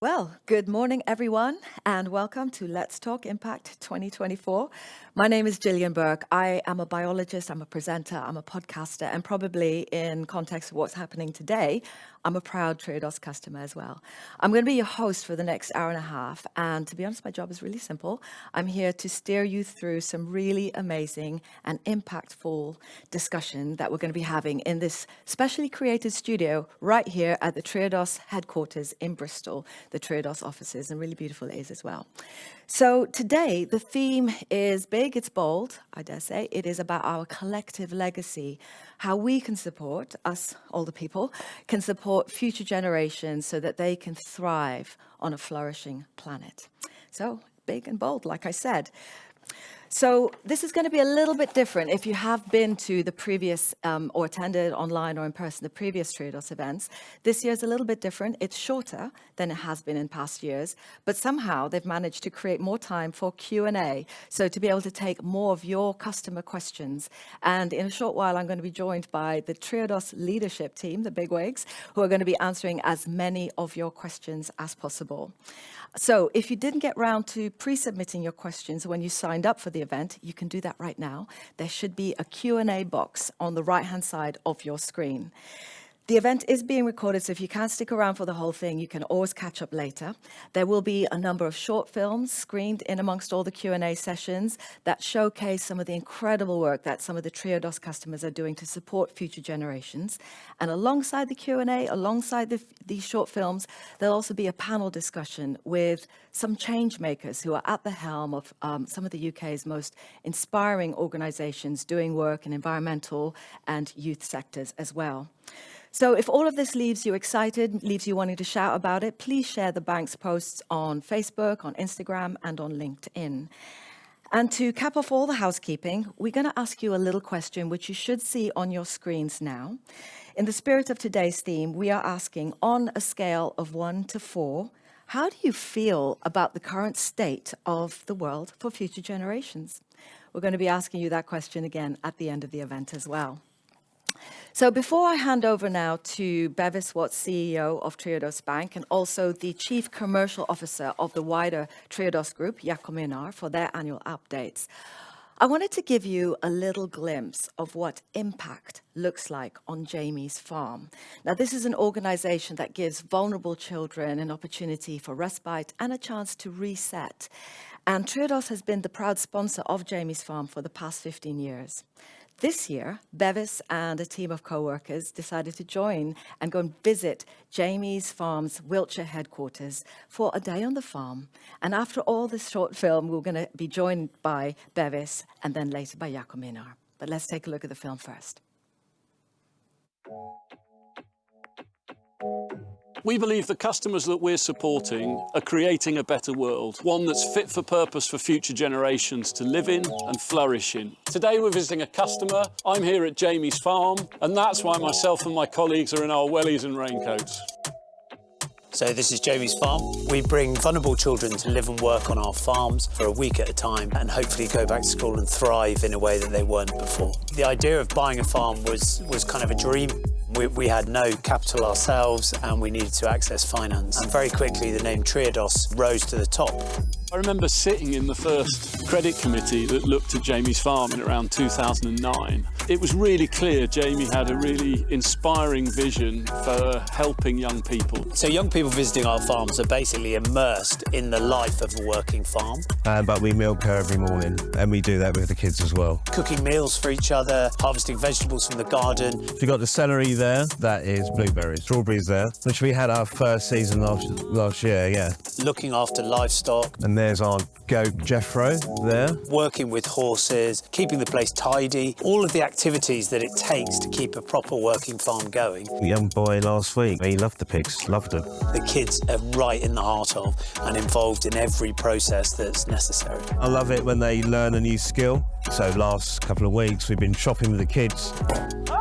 Well, good morning, everyone, and welcome to Let's Talk Impact 2024. My name is Gillian Burke. I am a biologist, I'm a presenter, I'm a podcaster, and probably in context of what's happening today, I'm a proud Triodos customer as well. I'm going to be your host for the next hour and a half, and to be honest, my job is really simple. I'm here to steer you through some really amazing and impactful discussion that we're going to be having in this specially created studio right here at the Triodos headquarters in Bristol, the Triodos offices, and really beautiful it is as well. So today, the theme is big, it's bold, I dare say. It is about our collective legacy, how we can support, us, older people, can support future generations so that they can thrive on a flourishing planet. So big and bold, like I said. So this is going to be a little bit different if you have been to the previous or attended online or in person the previous Triodos events. This year is a little bit different. It's shorter than it has been in past years, but somehow they've managed to create more time for Q&A, so to be able to take more of your customer questions. And in a short while, I'm going to be joined by the Triodos leadership team, the bigwigs, who are going to be answering as many of your questions as possible. So if you didn't get round to pre-submitting your questions when you signed up for the event, you can do that right now. There should be a Q&A box on the right-hand side of your screen. The event is being recorded, so if you can't stick around for the whole thing, you can always catch up later. There will be a number of short films screened in amongst all the Q&A sessions that showcase some of the incredible work that some of the Triodos customers are doing to support future generations. And alongside the Q&A, alongside these short films, there'll also be a panel discussion with some changemakers who are at the helm of some of the UK's most inspiring organisations doing work in environmental and youth sectors as well. So if all of this leaves you excited, leaves you wanting to shout about it, please share the bank's posts on Facebook, on Instagram, and on LinkedIn. And to cap off all the housekeeping, we're going to ask you a little question, which you should see on your screens now. In the spirit of today's theme, we are asking, on a scale of 1 to 4, how do you feel about the current state of the world for future generations? We're going to be asking you that question again at the end of the event as well. So before I hand over now to Bevis Watts, CEO of Triodos Bank, and also the Chief Commercial Officer of the wider Triodos Group, Jacob, for their annual updates, I wanted to give you a little glimpse of what impact looks like on Jamie's farm. Now, this is an organisation that gives vulnerable children an opportunity for respite and a chance to reset. And Triodos has been the proud sponsor of Jamie's farm for the past 15 years. This year, Bevis and a team of co-workers decided to join and go and visit Jamie's farm's Wiltshire headquarters for a day on the farm. And after all this short film, we're going to be joined by Bevis and then later by Jacob. But let's take a look at the film first. We believe the customers that we're supporting are creating a better world, one that's fit for purpose for future generations to live in and flourish in. Today we're visiting a customer. I'm here at Jamie's farm, and that's why myself and my colleagues are in our wellies and raincoats. So this is Jamie's farm. We bring vulnerable children to live and work on our farms for a week at a time and hopefully go back to school and thrive in a way that they weren't before. The idea of buying a farm was kind of a dream. We had no capital ourselves and we needed to access finance. And very quickly the name Triodos rose to the top. I remember sitting in the first credit committee that looked at Jamie's farm in around 2009. It was really clear Jamie had a really inspiring vision for helping young people. So young people visiting our farms are basically immersed in the life of a working farm. But we milk her every morning and we do that with the kids as well. Cooking meals for each other, harvesting vegetables from the garden. If you've got the celery there, that is blueberries. Strawberries there, which we had our first season last year, yeah. Looking after livestock. And there's our goat Jeffro there. Working with horses, keeping the place tidy, all of the activities that it takes to keep a proper working farm going. The young boy last week, he loved the pigs, loved them. The kids are right in the heart of and involved in every process that's necessary. I love it when they learn a new skill. So last couple of weeks we've been shopping with the kids.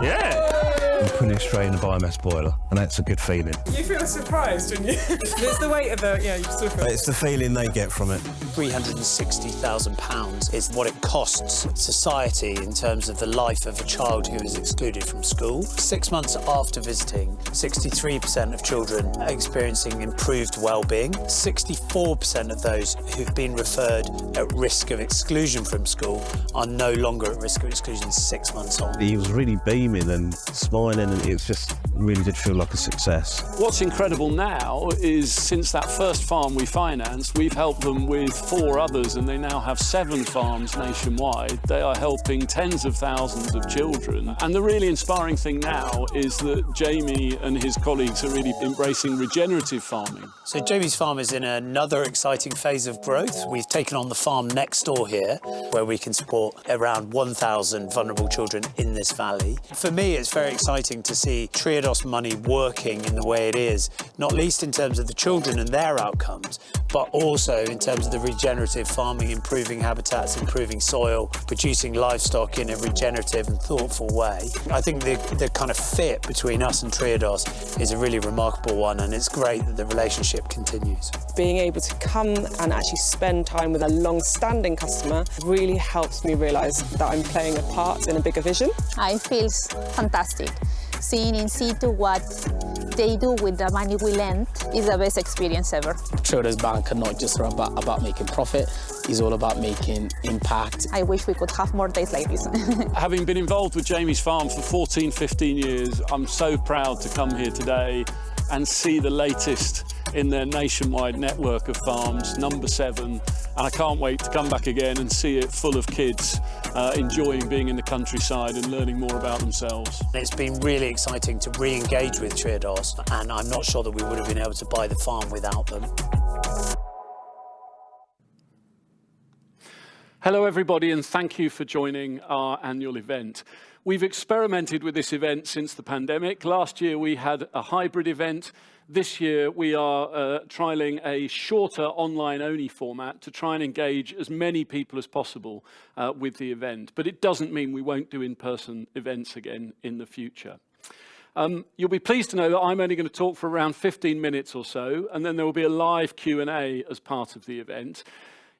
Yeah! and putting it straight in the biomass boiler, and that's a good feeling. You feel surprised, don't you? It's the weight of the, you sort of feel. It's the feeling they get from it. £360,000 is what it costs society in terms of the life of a child who is excluded from school. 6 months after visiting, 63% of children are experiencing improved well-being. 64% of those who've been referred at risk of exclusion from school are no longer at risk of exclusion 6 months on. He was really beaming and smiling, and it just really did feel like a success. What's incredible now is since that first farm we financed, we've helped them with 4 others, and they now have 7 farms nationwide. They are helping tens of thousands of children. And the really inspiring thing now is that Jamie and his colleagues are really embracing regenerative farming. So Jamie's farm is in another exciting phase of growth. We've taken on the farm next door here, where we can support around 1,000 vulnerable children in this valley. For me, it's very exciting to see Triodos money working in the way it is, not least in terms of the children and their outcomes, but also in terms of the regenerative farming, improving habitats, improving soil, producing livestock in a regenerative and thoughtful way. I think the kind of fit between us and Triodos is a really remarkable one, and it's great that the relationship continues. Being able to come and actually spend time with a long-standing customer really helps me realise that I'm playing a part in a bigger vision. I feel fantastic. Seeing in situ what they do with the money we lend is the best experience ever. Triodos Bank are not just about making profit, it's all about making impact. I wish we could have more days like this. Having been involved with Jamie's farm for 14, 15 years, I'm so proud to come here today and see the latest in their nationwide network of farms, number 7. And I can't wait to come back again and see it full of kids enjoying being in the countryside and learning more about themselves. It's been really exciting to re-engage with Triodos, and I'm not sure that we would have been able to buy the farm without them. Hello everybody, and thank you for joining our annual event. We've experimented with this event since the pandemic. Last year we had a hybrid event. This year we are trialling a shorter online-only format to try and engage as many people as possible with the event. But it doesn't mean we won't do in-person events again in the future. You'll be pleased to know that I'm only going to talk for around 15 minutes or so, and then there will be a live Q&A as part of the event.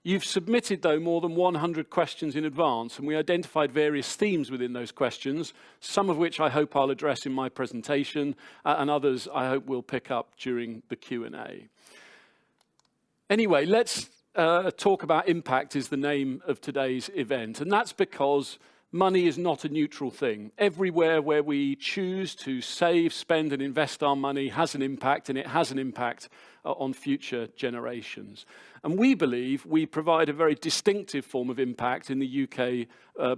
You've submitted, though, more than 100 questions in advance, and we identified various themes within those questions, some of which I hope I'll address in my presentation, and others I hope we'll pick up during the Q&A. Anyway, let's talk about impact is the name of today's event, and that's because money is not a neutral thing. Everywhere where we choose to save, spend and invest our money has an impact, and it has an impact on future generations. And we believe we provide a very distinctive form of impact in the UK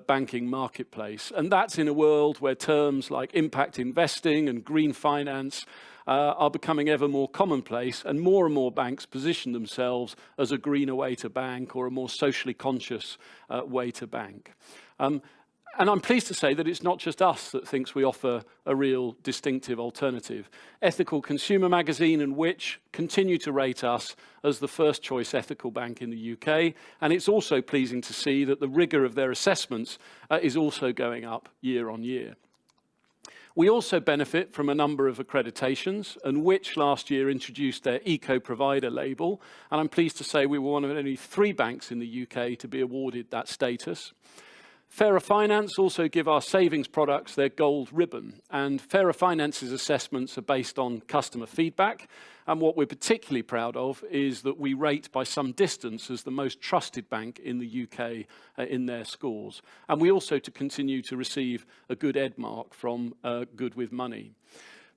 banking marketplace. And that's in a world where terms like impact investing and green finance are becoming ever more commonplace, and more banks position themselves as a greener way to bank or a more socially conscious way to bank. And I'm pleased to say that it's not just us that thinks we offer a real distinctive alternative. Ethical Consumer Magazine and Which continue to rate us as the first choice ethical bank in the UK. And it's also pleasing to see that the rigour of their assessments is also going up year on year. We also benefit from a number of accreditations, and Which last year introduced their eco-provider label. And I'm pleased to say we were one of only 3 banks in the UK to be awarded that status. Fairer Finance also give our savings products their gold ribbon, and Fairer Finance's assessments are based on customer feedback, and what we're particularly proud of is that we rate by some distance as the most trusted bank in the UK in their scores. And we also continue to receive a good ED mark from Good With Money.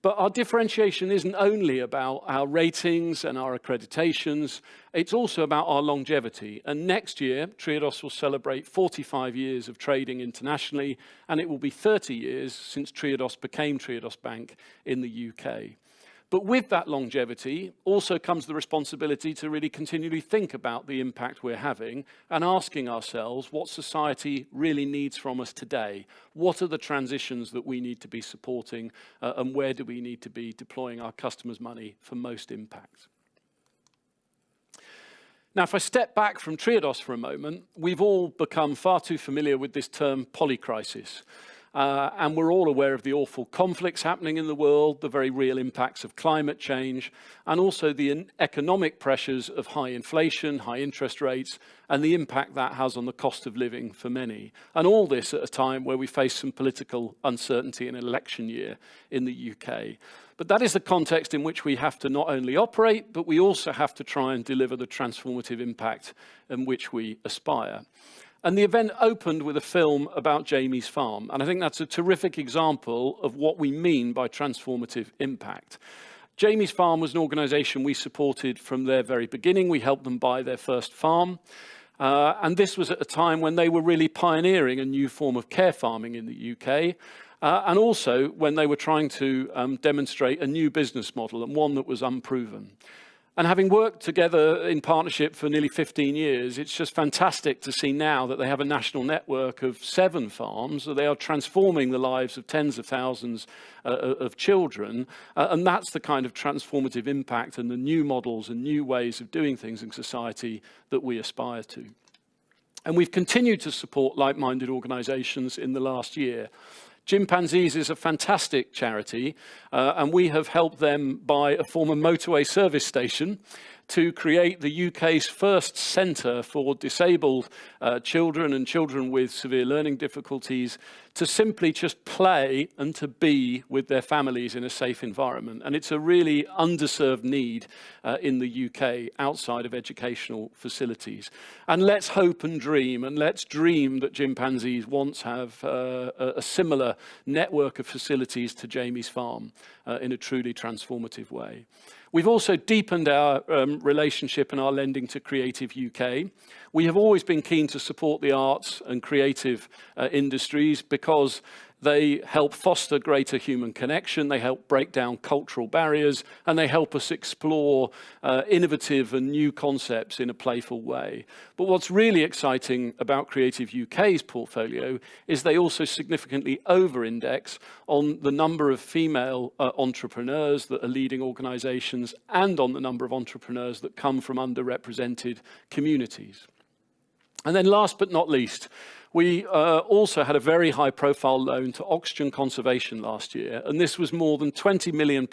But our differentiation isn't only about our ratings and our accreditations, it's also about our longevity. And next year, Triodos will celebrate 45 years of trading internationally, and it will be 30 years since Triodos became Triodos Bank in the UK. But with that longevity also comes the responsibility to really continually think about the impact we're having and asking ourselves what society really needs from us today. What are the transitions that we need to be supporting, and where do we need to be deploying our customers' money for most impact? Now, if I step back from Triodos for a moment, we've all become far too familiar with this term polycrisis. And we're all aware of the awful conflicts happening in the world, the very real impacts of climate change, and also the economic pressures of high inflation, high interest rates, and the impact that has on the cost of living for many. And all this at a time where we face some political uncertainty in an election year in the UK. But that is the context in which we have to not only operate, but we also have to try and deliver the transformative impact in which we aspire. And the event opened with a film about Jamie's Farm. And I think that's a terrific example of what we mean by transformative impact. Jamie's Farm was an organisation we supported from their very beginning. We helped them buy their first farm. And this was at a time when they were really pioneering a new form of care farming in the UK. And also when they were trying to demonstrate a new business model, and one that was unproven. And having worked together in partnership for nearly 15 years, it's just fantastic to see now that they have a national network of 7 farms. So they are transforming the lives of tens of thousands of children. And that's the kind of transformative impact and the new models and new ways of doing things in society that we aspire to. And we've continued to support like-minded organisations in the last year. Chimpanzees is a fantastic charity, and we have helped them buy a former motorway service station to create the UK's first centre for disabled children and children with severe learning difficulties to simply just play and to be with their families in a safe environment. And it's a really underserved need in the UK outside of educational facilities. And let's hope and let's dream that chimpanzees once have a similar network of facilities to Jamie's Farm in a truly transformative way. We've also deepened our relationship and our lending to Creative UK. We have always been keen to support the arts and creative industries because they help foster greater human connection, they help break down cultural barriers, and they help us explore innovative and new concepts in a playful way. But what's really exciting about Creative UK's portfolio is they also significantly over-index on the number of female entrepreneurs that are leading organisations and on the number of entrepreneurs that come from underrepresented communities. And then last but not least, we also had a very high-profile loan to Oxygen Conservation last year, and this was more than £20 million,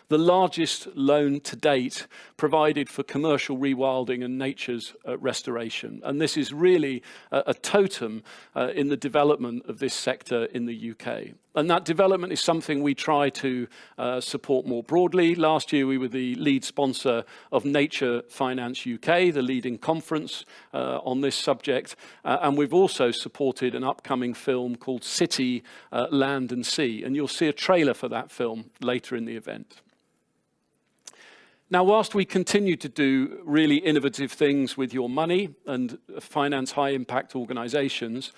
the largest loan to date provided for commercial rewilding and nature's restoration. And this is really a totem in the development of this sector in the UK. And that development is something we try to support more broadly. Last year, we were the lead sponsor of Nature Finance UK, the leading conference on this subject. And we've also supported an upcoming film called City, Land and Sea. And you'll see a trailer for that film later in the event. Now, whilst we continue to do really innovative things with your money and finance high-impact organisations,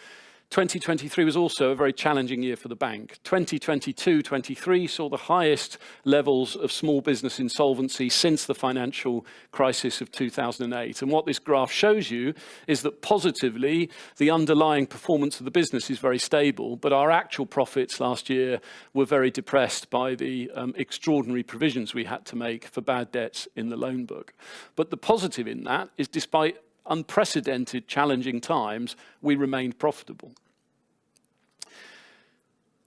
2023 was also a very challenging year for the bank. 2022-23 saw the highest levels of small business insolvency since the financial crisis of 2008. And what this graph shows you is that positively, the underlying performance of the business is very stable, but our actual profits last year were very depressed by the extraordinary provisions we had to make for bad debts in the loan book. But the positive in that is despite unprecedented challenging times, we remained profitable.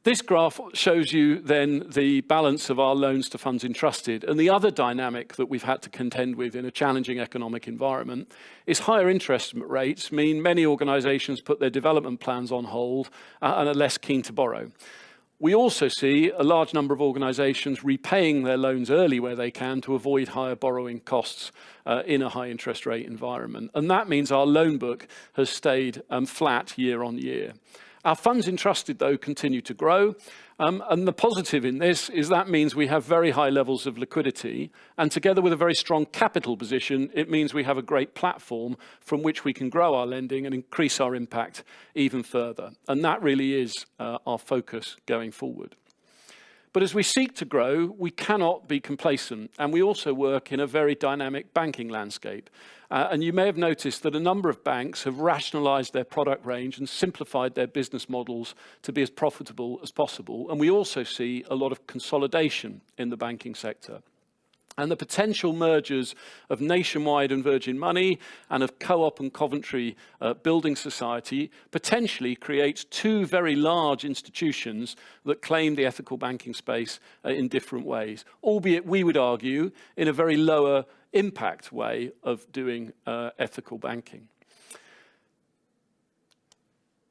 This graph shows you then the balance of our loans to funds entrusted. And the other dynamic that we've had to contend with in a challenging economic environment is higher interest rates mean many organisations put their development plans on hold and are less keen to borrow. We also see a large number of organisations repaying their loans early where they can to avoid higher borrowing costs in a high interest rate environment. And that means our loan book has stayed flat year on year. Our funds entrusted, though, continue to grow. And the positive in this is that means we have very high levels of liquidity. And together with a very strong capital position, it means we have a great platform from which we can grow our lending and increase our impact even further. And that really is our focus going forward. But as we seek to grow, we cannot be complacent. And we also work in a very dynamic banking landscape. And you may have noticed that a number of banks have rationalized their product range and simplified their business models to be as profitable as possible. And we also see a lot of consolidation in the banking sector. And the potential mergers of Nationwide and Virgin Money and of Co-op and Coventry Building Society potentially creates two very large institutions that claim the ethical banking space in different ways, albeit we would argue in a very lower impact way of doing ethical banking.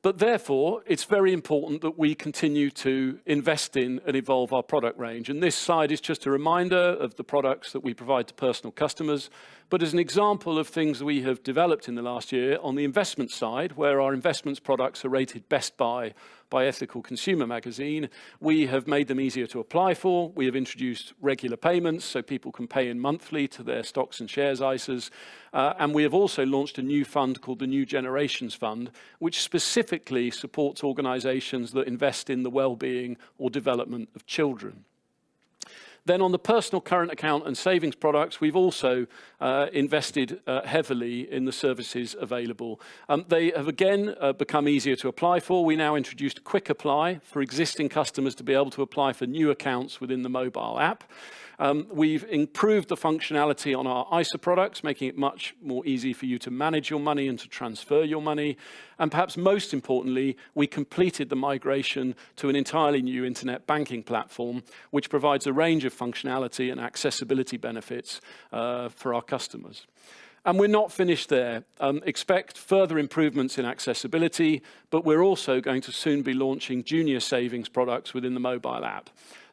But therefore, it's very important that we continue to invest in and evolve our product range. And this slide is just a reminder of the products that we provide to personal customers, but as an example of things we have developed in the last year on the investment side, where our investments products are rated Best Buy by Ethical Consumer magazine, we have made them easier to apply for. We have introduced regular payments so people can pay in monthly to their stocks and shares ISAs. And we have also launched a new fund called the New Generations Fund, which specifically supports organisations that invest in the well-being or development of children. Then on the personal current account and savings products, we've also invested heavily in the services available. They have again become easier to apply for. We now introduced Quick Apply for existing customers to be able to apply for new accounts within the mobile app. We've improved the functionality on our ISA products, making it much more easy for you to manage your money and to transfer your money. And perhaps most importantly, we completed the migration to an entirely new internet banking platform, which provides a range of functionality and accessibility benefits for our customers. And we're not finished there. Expect further improvements in accessibility, but we're also going to soon be launching junior savings products within the mobile app.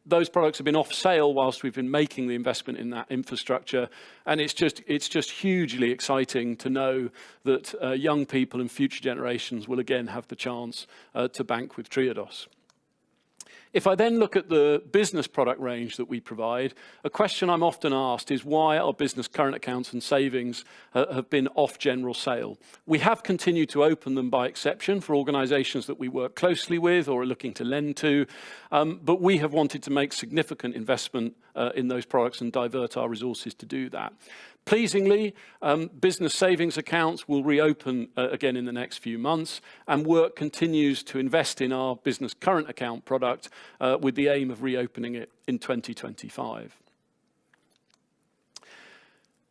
Those products have been off sale whilst we've been making the investment in that infrastructure, and it's just hugely exciting to know that young people and future generations will again have the chance to bank with Triodos. If I then look at the business product range that we provide, a question I'm often asked is why our business current accounts and savings have been off general sale. We have continued to open them by exception for organisations that we work closely with or are looking to lend to, but we have wanted to make significant investment in those products and divert our resources to do that. Pleasingly, business savings accounts will reopen again in the next few months, and work continues to invest in our business current account product with the aim of reopening it in 2025.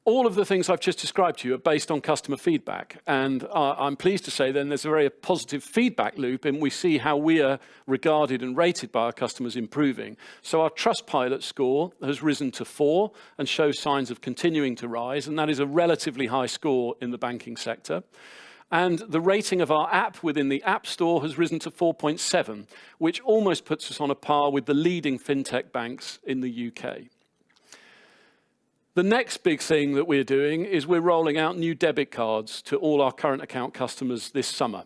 All of the things I've just described to you are based on customer feedback, and I'm pleased to say then there's a very positive feedback loop, and we see how we are regarded and rated by our customers improving. So our Trustpilot score has risen to 4 and shows signs of continuing to rise, and that is a relatively high score in the banking sector. And the rating of our app within the App Store has risen to 4.7, which almost puts us on a par with the leading fintech banks in the UK. The next big thing that we're doing is we're rolling out new debit cards to all our current account customers this summer.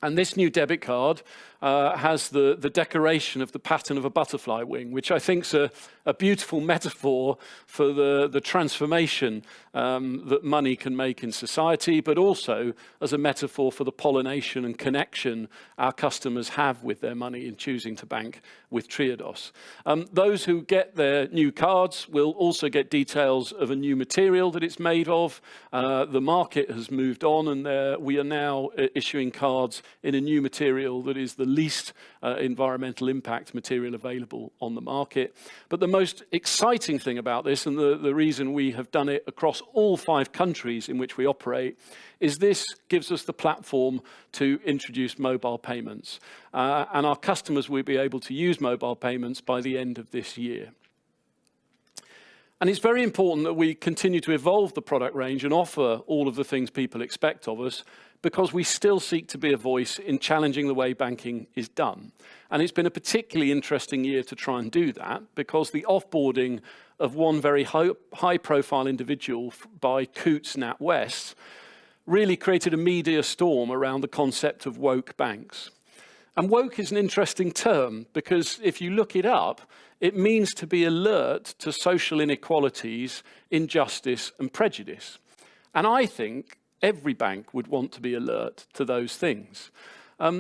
And this new debit card has the decoration of the pattern of a butterfly wing, which I think is a beautiful metaphor for the transformation that money can make in society, but also as a metaphor for the pollination and connection our customers have with their money in choosing to bank with Triodos. Those who get their new cards will also get details of a new material that it's made of. The market has moved on, and we are now issuing cards in a new material that is the least environmental impact material available on the market. But the most exciting thing about this, and the reason we have done it across all 5 countries in which we operate, is this gives us the platform to introduce mobile payments. And our customers will be able to use mobile payments by the end of this year. And it's very important that we continue to evolve the product range and offer all of the things people expect of us, because we still seek to be a voice in challenging the way banking is done. And it's been a particularly interesting year to try and do that, because the offboarding of one very high-profile individual by Coutts NatWest really created a media storm around the concept of woke banks. And woke is an interesting term, because if you look it up, it means to be alert to social inequalities, injustice and prejudice. And I think every bank would want to be alert to those things.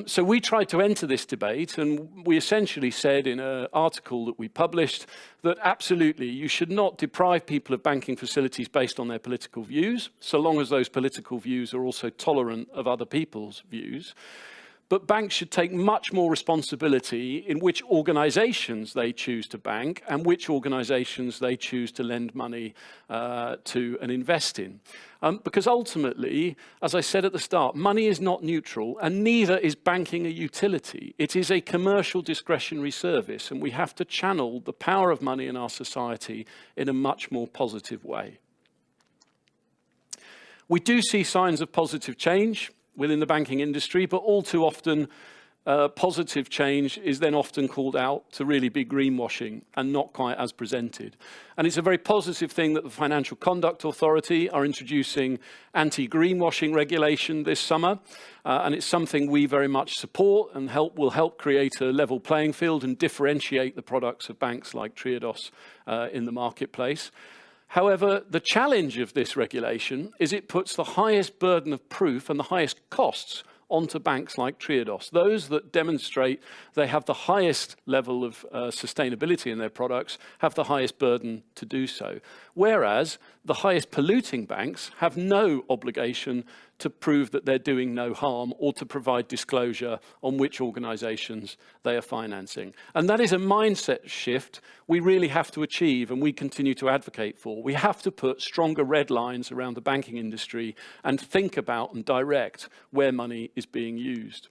So we tried to enter this debate, and we essentially said in an article that we published that absolutely you should not deprive people of banking facilities based on their political views, so long as those political views are also tolerant of other people's views. but banks should take much more responsibility in which organisations they choose to bank and which organisations they choose to lend money to and invest in. Because ultimately, as I said at the start, money is not neutral and neither is banking a utility. It is a commercial discretionary service, and we have to channel the power of money in our society in a much more positive way. We do see signs of positive change within the banking industry, but all too often positive change is then often called out to really be greenwashing and not quite as presented. And it's a very positive thing that the Financial Conduct Authority are introducing anti-greenwashing regulation this summer. And it's something we very much support and will help create a level playing field and differentiate the products of banks like Triodos in the marketplace. However, the challenge of this regulation is it puts the highest burden of proof and the highest costs onto banks like Triodos, those that demonstrate they have the highest level of sustainability in their products, have the highest burden to do so. Whereas the highest polluting banks have no obligation to prove that they're doing no harm or to provide disclosure on which organisations they are financing. And that is a mindset shift we really have to achieve and we continue to advocate for. We have to put stronger red lines around the banking industry and think about and direct where money is being used.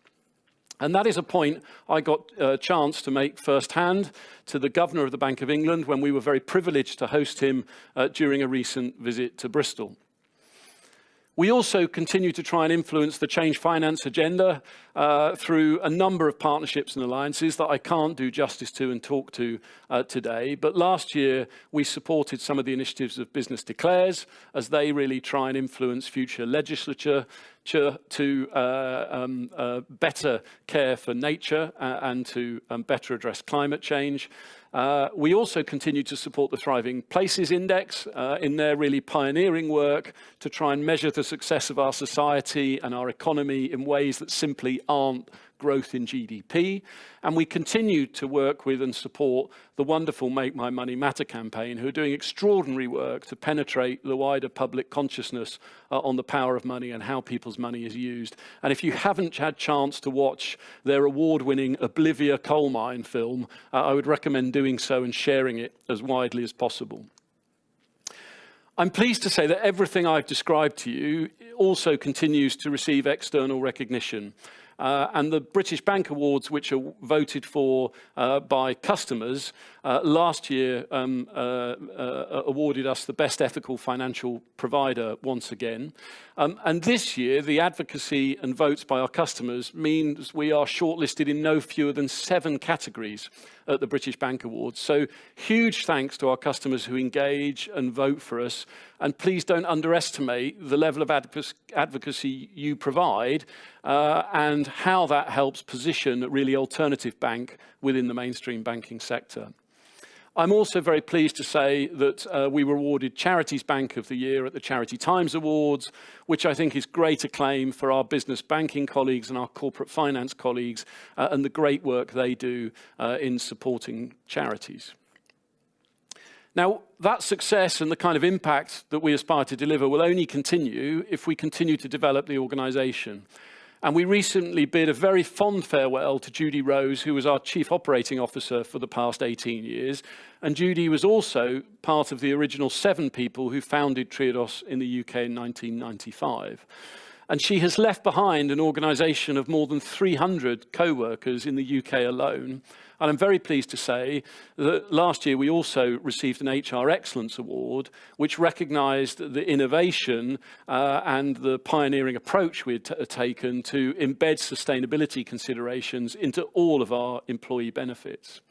And that is a point I got a chance to make firsthand to the Governor of the Bank of England when we were very privileged to host him during a recent visit to Bristol. We also continue to try and influence the change finance agenda through a number of partnerships and alliances that I can't do justice to and talk to today. But last year, we supported some of the initiatives of Business Declares as they really try and influence future legislature to better care for nature and to better address climate change. We also continue to support the Thriving Places Index in their really pioneering work to try and measure the success of our society and our economy in ways that simply aren't growth in GDP. And we continue to work with and support the wonderful Make My Money Matter campaign, who are doing extraordinary work to penetrate the wider public consciousness on the power of money and how people's money is used. And if you haven't had chance to watch their award-winning Oblivia coal mine film, I would recommend doing so and sharing it as widely as possible. I'm pleased to say that everything I've described to you also continues to receive external recognition. And the British Bank Awards, which are voted for by customers, last year awarded us the Best Ethical Financial Provider once again. And this year, the advocacy and votes by our customers means we are shortlisted in no fewer than 7 categories at the British Bank Awards. So huge thanks to our customers who engage and vote for us. And please don't underestimate the level of advocacy you provide and how that helps position a really alternative bank within the mainstream banking sector. I'm also very pleased to say that we were awarded Charities Bank of the Year at the Charity Times Awards, which I think is great acclaim for our business banking colleagues and our corporate finance colleagues and the great work they do in supporting charities. Now, that success and the kind of impact that we aspire to deliver will only continue if we continue to develop the organisation. And we recently bid a very fond farewell to Judy Rose, who was our Chief Operating Officer for the past 18 years. And Judy was also part of the original 7 people who founded Triodos in the UK in 1995. And she has left behind an organisation of more than 300 co-workers in the UK alone. And I'm very pleased to say that last year we also received an HR Excellence Award, which recognised the innovation and the pioneering approach we had taken to embed sustainability considerations into all of our employee benefits.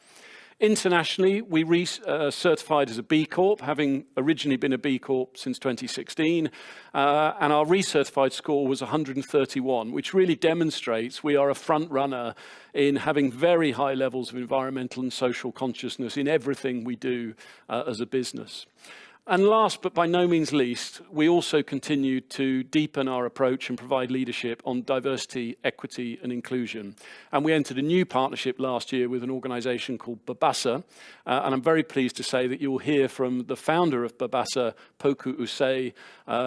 Internationally, we certified as a B Corp, having originally been a B Corp since 2016, and our recertified score was 131, which really demonstrates we are a front runner in having very high levels of environmental and social consciousness in everything we do as a business. And last, but by no means least, we also continue to deepen our approach and provide leadership on diversity, equity and inclusion. And we entered a new partnership last year with an organisation called Babasa. And I'm very pleased to say that you'll hear from the founder of Babasa, Poku Osei,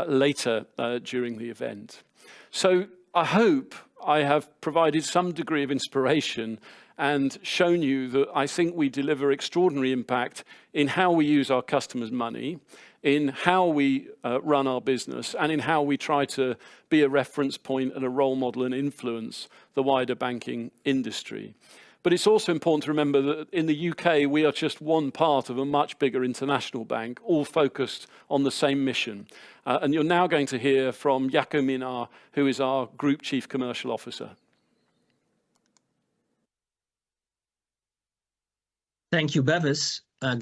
later during the event. So I hope I have provided some degree of inspiration and shown you that I think we deliver extraordinary impact in how we use our customers' money, in how we run our business, and in how we try to be a reference point and a role model and influence the wider banking industry. But it's also important to remember that in the UK, we are just one part of a much bigger international bank, all focused on the same mission. And you're now going to hear from Jaco Minnaar, who is our Group Chief Commercial Officer. Thank you, Bevis.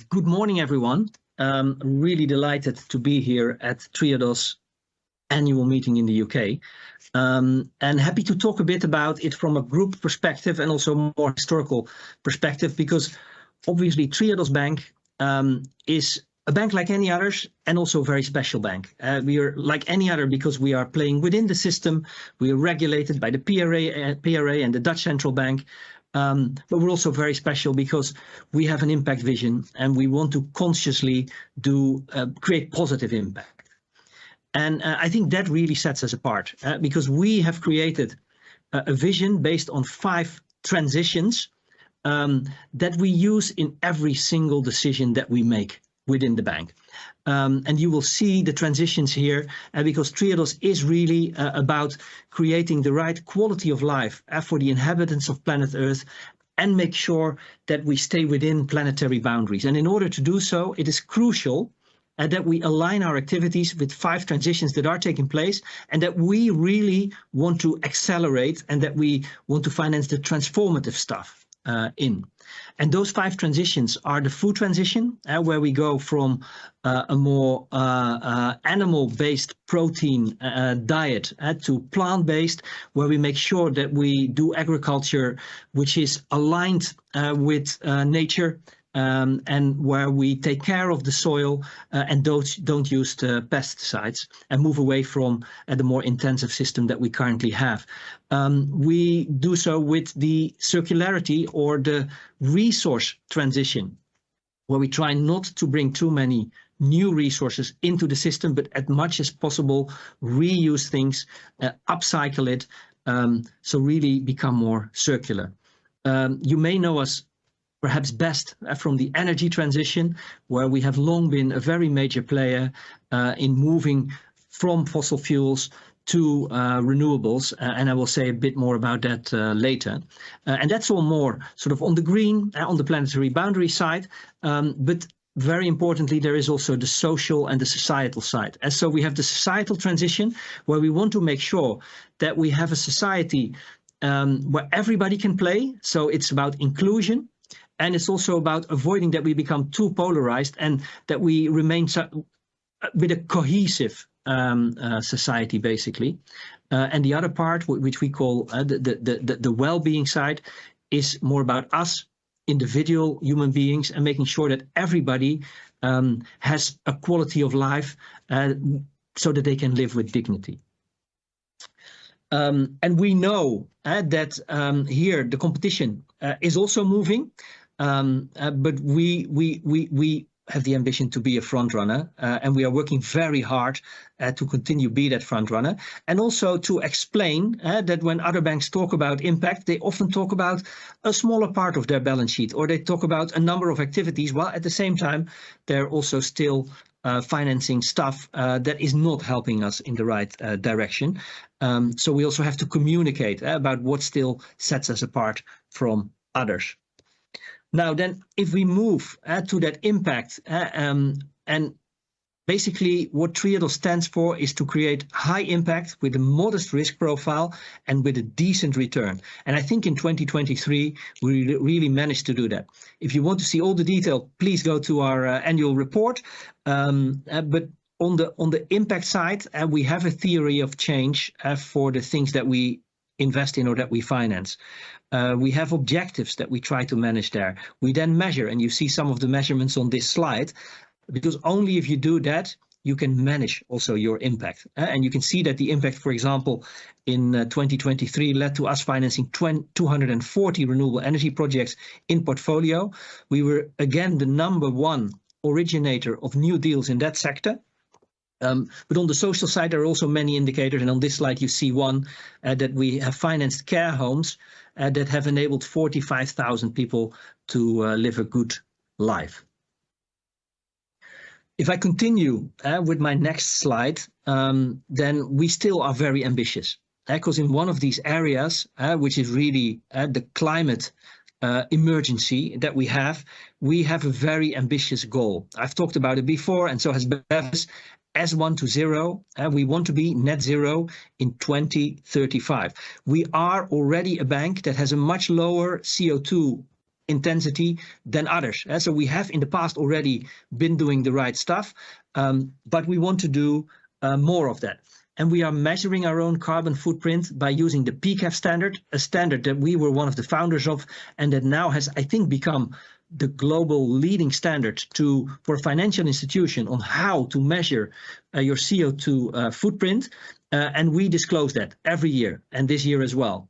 Good morning, everyone. Really delighted to be here at Triodos annual meeting in the UK. And happy to talk a bit about it from a group perspective and also more historical perspective, because obviously Triodos Bank is a bank like any others and also a very special bank. We are like any other because we are playing within the system. We are regulated by the PRA and the Dutch Central Bank. But we're also very special because we have an impact vision and we want to consciously create positive impact. And I think that really sets us apart because we have created a vision based on 5 transitions that we use in every single decision that we make within the bank. And you will see the transitions here because Triodos is really about creating the right quality of life for the inhabitants of planet Earth and make sure that we stay within planetary boundaries. And in order to do so, it is crucial that we align our activities with 5 transitions that are taking place and that we really want to accelerate and that we want to finance the transformative stuff in. And those 5 transitions are the food transition, where we go from a more animal-based protein diet to plant-based, where we make sure that we do agriculture which is aligned with nature, and where we take care of the soil and don't use the pesticides and move away from the more intensive system that we currently have. We do so with the circularity or the resource transition, where we try not to bring too many new resources into the system, but as much as possible reuse things, upcycle it, so really become more circular. You may know us perhaps best from the energy transition, where we have long been a very major player in moving from fossil fuels to renewables, and I will say a bit more about that later. And that's all more sort of on the green, on the planetary boundary side, but very importantly, there is also the social and the societal side. And so we have the societal transition, where we want to make sure that we have a society where everybody can play. So it's about inclusion. And it's also about avoiding that we become too polarized and that we remain with a cohesive society, basically. And the other part, which we call the well-being side, is more about us, individual human beings, and making sure that everybody has a quality of life so that they can live with dignity. And we know that here the competition is also moving. But we have the ambition to be a front runner, and we are working very hard to continue be that front runner, and also to explain that when other banks talk about impact, they often talk about a smaller part of their balance sheet, or they talk about a number of activities, while at the same time they're also still financing stuff that is not helping us in the right direction. So we also have to communicate about what still sets us apart from others. Now then, if we move to that impact, and basically what Triodos stands for is to create high impact with a modest risk profile and with a decent return. And I think in 2023, we really managed to do that. If you want to see all the detail, please go to our annual report. But on the impact side, we have a theory of change for the things that we invest in or that we finance. We have objectives that we try to manage there. We then measure, and you see some of the measurements on this slide, because only if you do that, you can manage also your impact. And you can see that the impact, for example, in 2023 led to us financing 240 renewable energy projects in portfolio. We were again the #1 originator of new deals in that sector. But on the social side, there are also many indicators. And on this slide, you see one that we have financed care homes that have enabled 45,000 people to live a good life. If I continue with my next slide, then we still are very ambitious. Because in one of these areas, which is really the climate emergency that we have a very ambitious goal. I've talked about it before, and so has Bevis. S1 to 0, we want to be net zero in 2035. We are already a bank that has a much lower CO2 intensity than others. So we have in the past already been doing the right stuff, but we want to do more of that. And we are measuring our own carbon footprint by using the PCAF standard, a standard that we were one of the founders of, and that now has, I think, become the global leading standard for a financial institution on how to measure your CO2 footprint. And we disclose that every year, and this year as well.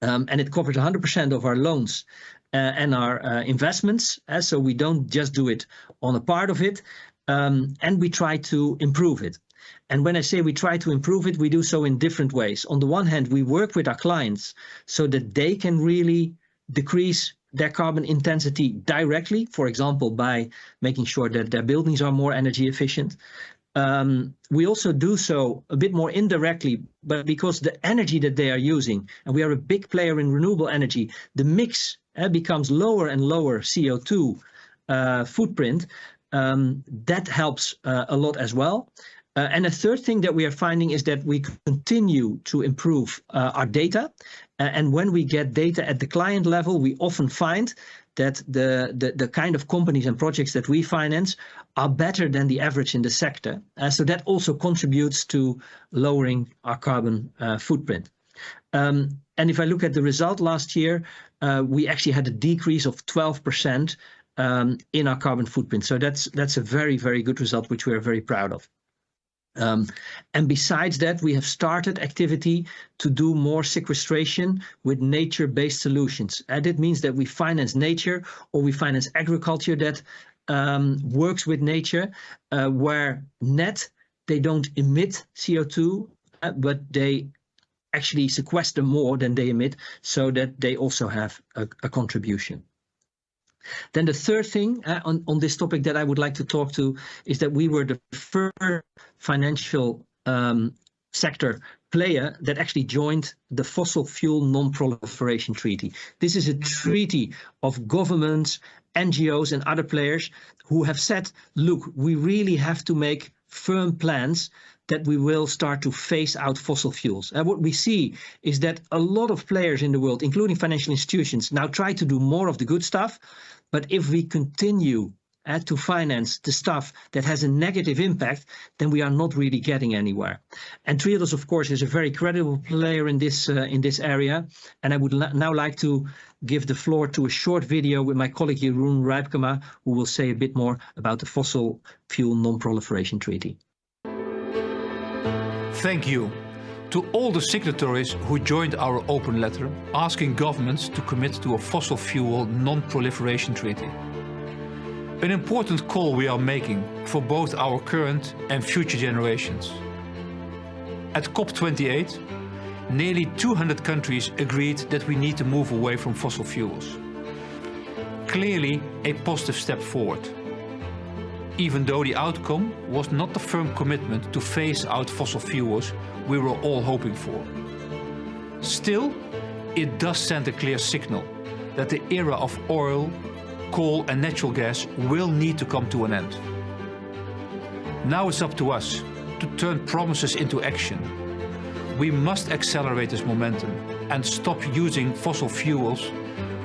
And it covers 100% of our loans and our investments. So we don't just do it on a part of it, and we try to improve it. And when I say we try to improve it, we do so in different ways. On the one hand, we work with our clients so that they can really decrease their carbon intensity directly, for example, by making sure that their buildings are more energy efficient. We also do so a bit more indirectly, but because the energy that they are using, and we are a big player in renewable energy, the mix becomes lower and lower CO2 footprint. That helps a lot as well. And a third thing that we are finding is that we continue to improve our data. And when we get data at the client level, we often find that the kind of companies and projects that we finance are better than the average in the sector. So that also contributes to lowering our carbon footprint. And if I look at the result last year, we actually had a decrease of 12% in our carbon footprint. So that's a very, very good result, which we are very proud of. And besides that, we have started activity to do more sequestration with nature-based solutions. And it means that we finance nature, or we finance agriculture that works with nature, where net they don't emit CO2, but they actually sequester more than they emit, so that they also have a contribution. Then the third thing on this topic that I would like to talk to is that we were the first financial sector player that actually joined the Fossil Fuel Non-Proliferation Treaty. This is a treaty of governments, NGOs and other players who have said, look, we really have to make firm plans that we will start to phase out fossil fuels. And what we see is that a lot of players in the world, including financial institutions, now try to do more of the good stuff. But if we continue to finance the stuff that has a negative impact, then we are not really getting anywhere. And Triodos, of course, is a very credible player in this area. And I would now like to give the floor to a short video with my colleague Jeroen Rijpkema, who will say a bit more about the Fossil Fuel Non-Proliferation Treaty. Thank you to all the signatories who joined our open letter asking governments to commit to a fossil fuel non-proliferation treaty. An important call we are making for both our current and future generations. At COP28, nearly 200 countries agreed that we need to move away from fossil fuels. Clearly a positive step forward, even though the outcome was not the firm commitment to phase out fossil fuels we were all hoping for. Still, it does send a clear signal that the era of oil, coal and natural gas will need to come to an end. Now it's up to us to turn promises into action. We must accelerate this momentum and stop using fossil fuels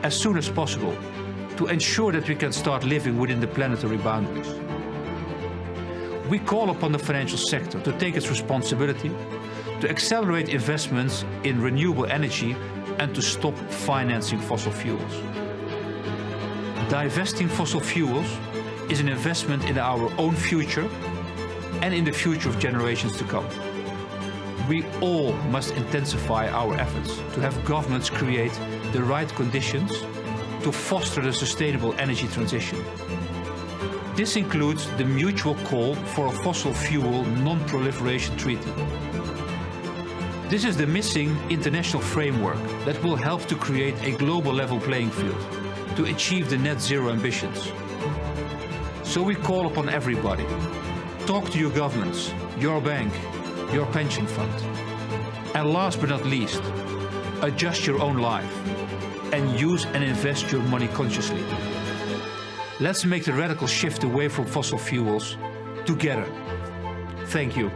as soon as possible to ensure that we can start living within the planetary boundaries. We call upon the financial sector to take its responsibility, to accelerate investments in renewable energy and to stop financing fossil fuels. Divesting fossil fuels is an investment in our own future and in the future of generations to come. We all must intensify our efforts to have governments create the right conditions to foster the sustainable energy transition. This includes the mutual call for a fossil fuel non-proliferation treaty. This is the missing international framework that will help to create a global level playing field to achieve the net zero ambitions. So we call upon everybody. Talk to your governments, your bank, your pension fund. And last but not least, adjust your own life and use and invest your money consciously. Let's make the radical shift away from fossil fuels together. Thank you.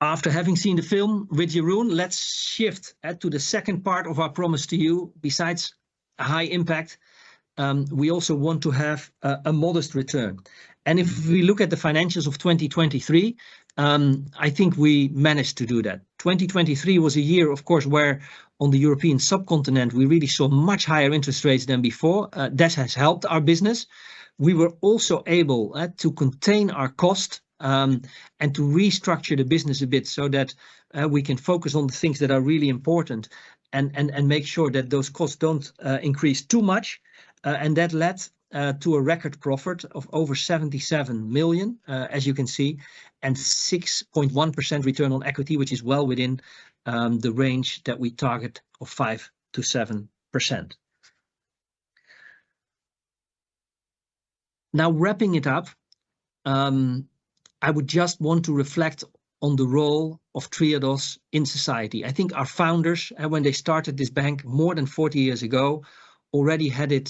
After having seen the film with Jeroen, let's shift to the second part of our promise to you. Besides a high impact, we also want to have a modest return. And if we look at the financials of 2023, I think we managed to do that. 2023 was a year, of course, where on the European subcontinent, we really saw much higher interest rates than before. That has helped our business. We were also able to contain our cost and to restructure the business a bit so that we can focus on the things that are really important and make sure that those costs don't increase too much. And that led to a record profit of over 77 million, as you can see, and 6.1% return on equity, which is well within the range that we target of 5 to 7%. Now, wrapping it up, I would just want to reflect on the role of Triodos in society. I think our founders, when they started this bank more than 40 years ago, already they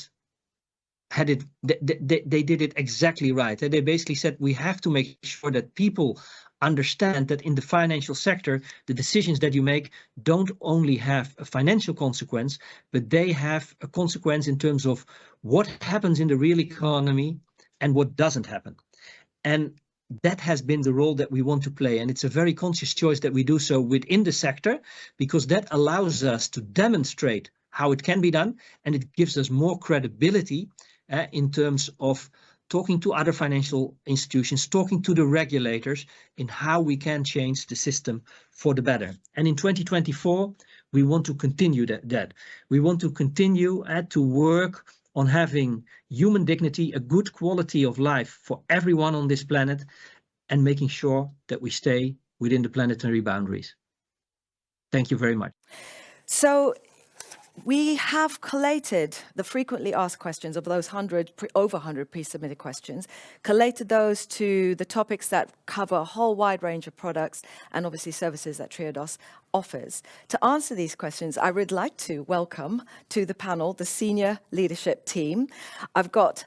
did it exactly right. They basically said we have to make sure that people understand that in the financial sector, the decisions that you make don't only have a financial consequence, but they have a consequence in terms of what happens in the real economy and what doesn't happen. And that has been the role that we want to play. And it's a very conscious choice that we do so within the sector, because that allows us to demonstrate how it can be done. And it gives us more credibility in terms of talking to other financial institutions, talking to the regulators in how we can change the system for the better. And in 2024, we want to continue that. We want to continue to work on having human dignity, a good quality of life for everyone on this planet, and making sure that we stay within the planetary boundaries. Thank you very much. So we have collated the frequently asked questions of those over 100 pre-submitted questions, collated those to the topics that cover a whole wide range of products and obviously services that Triodos offers. To answer these questions, I would like to welcome to the panel the senior leadership team. I've got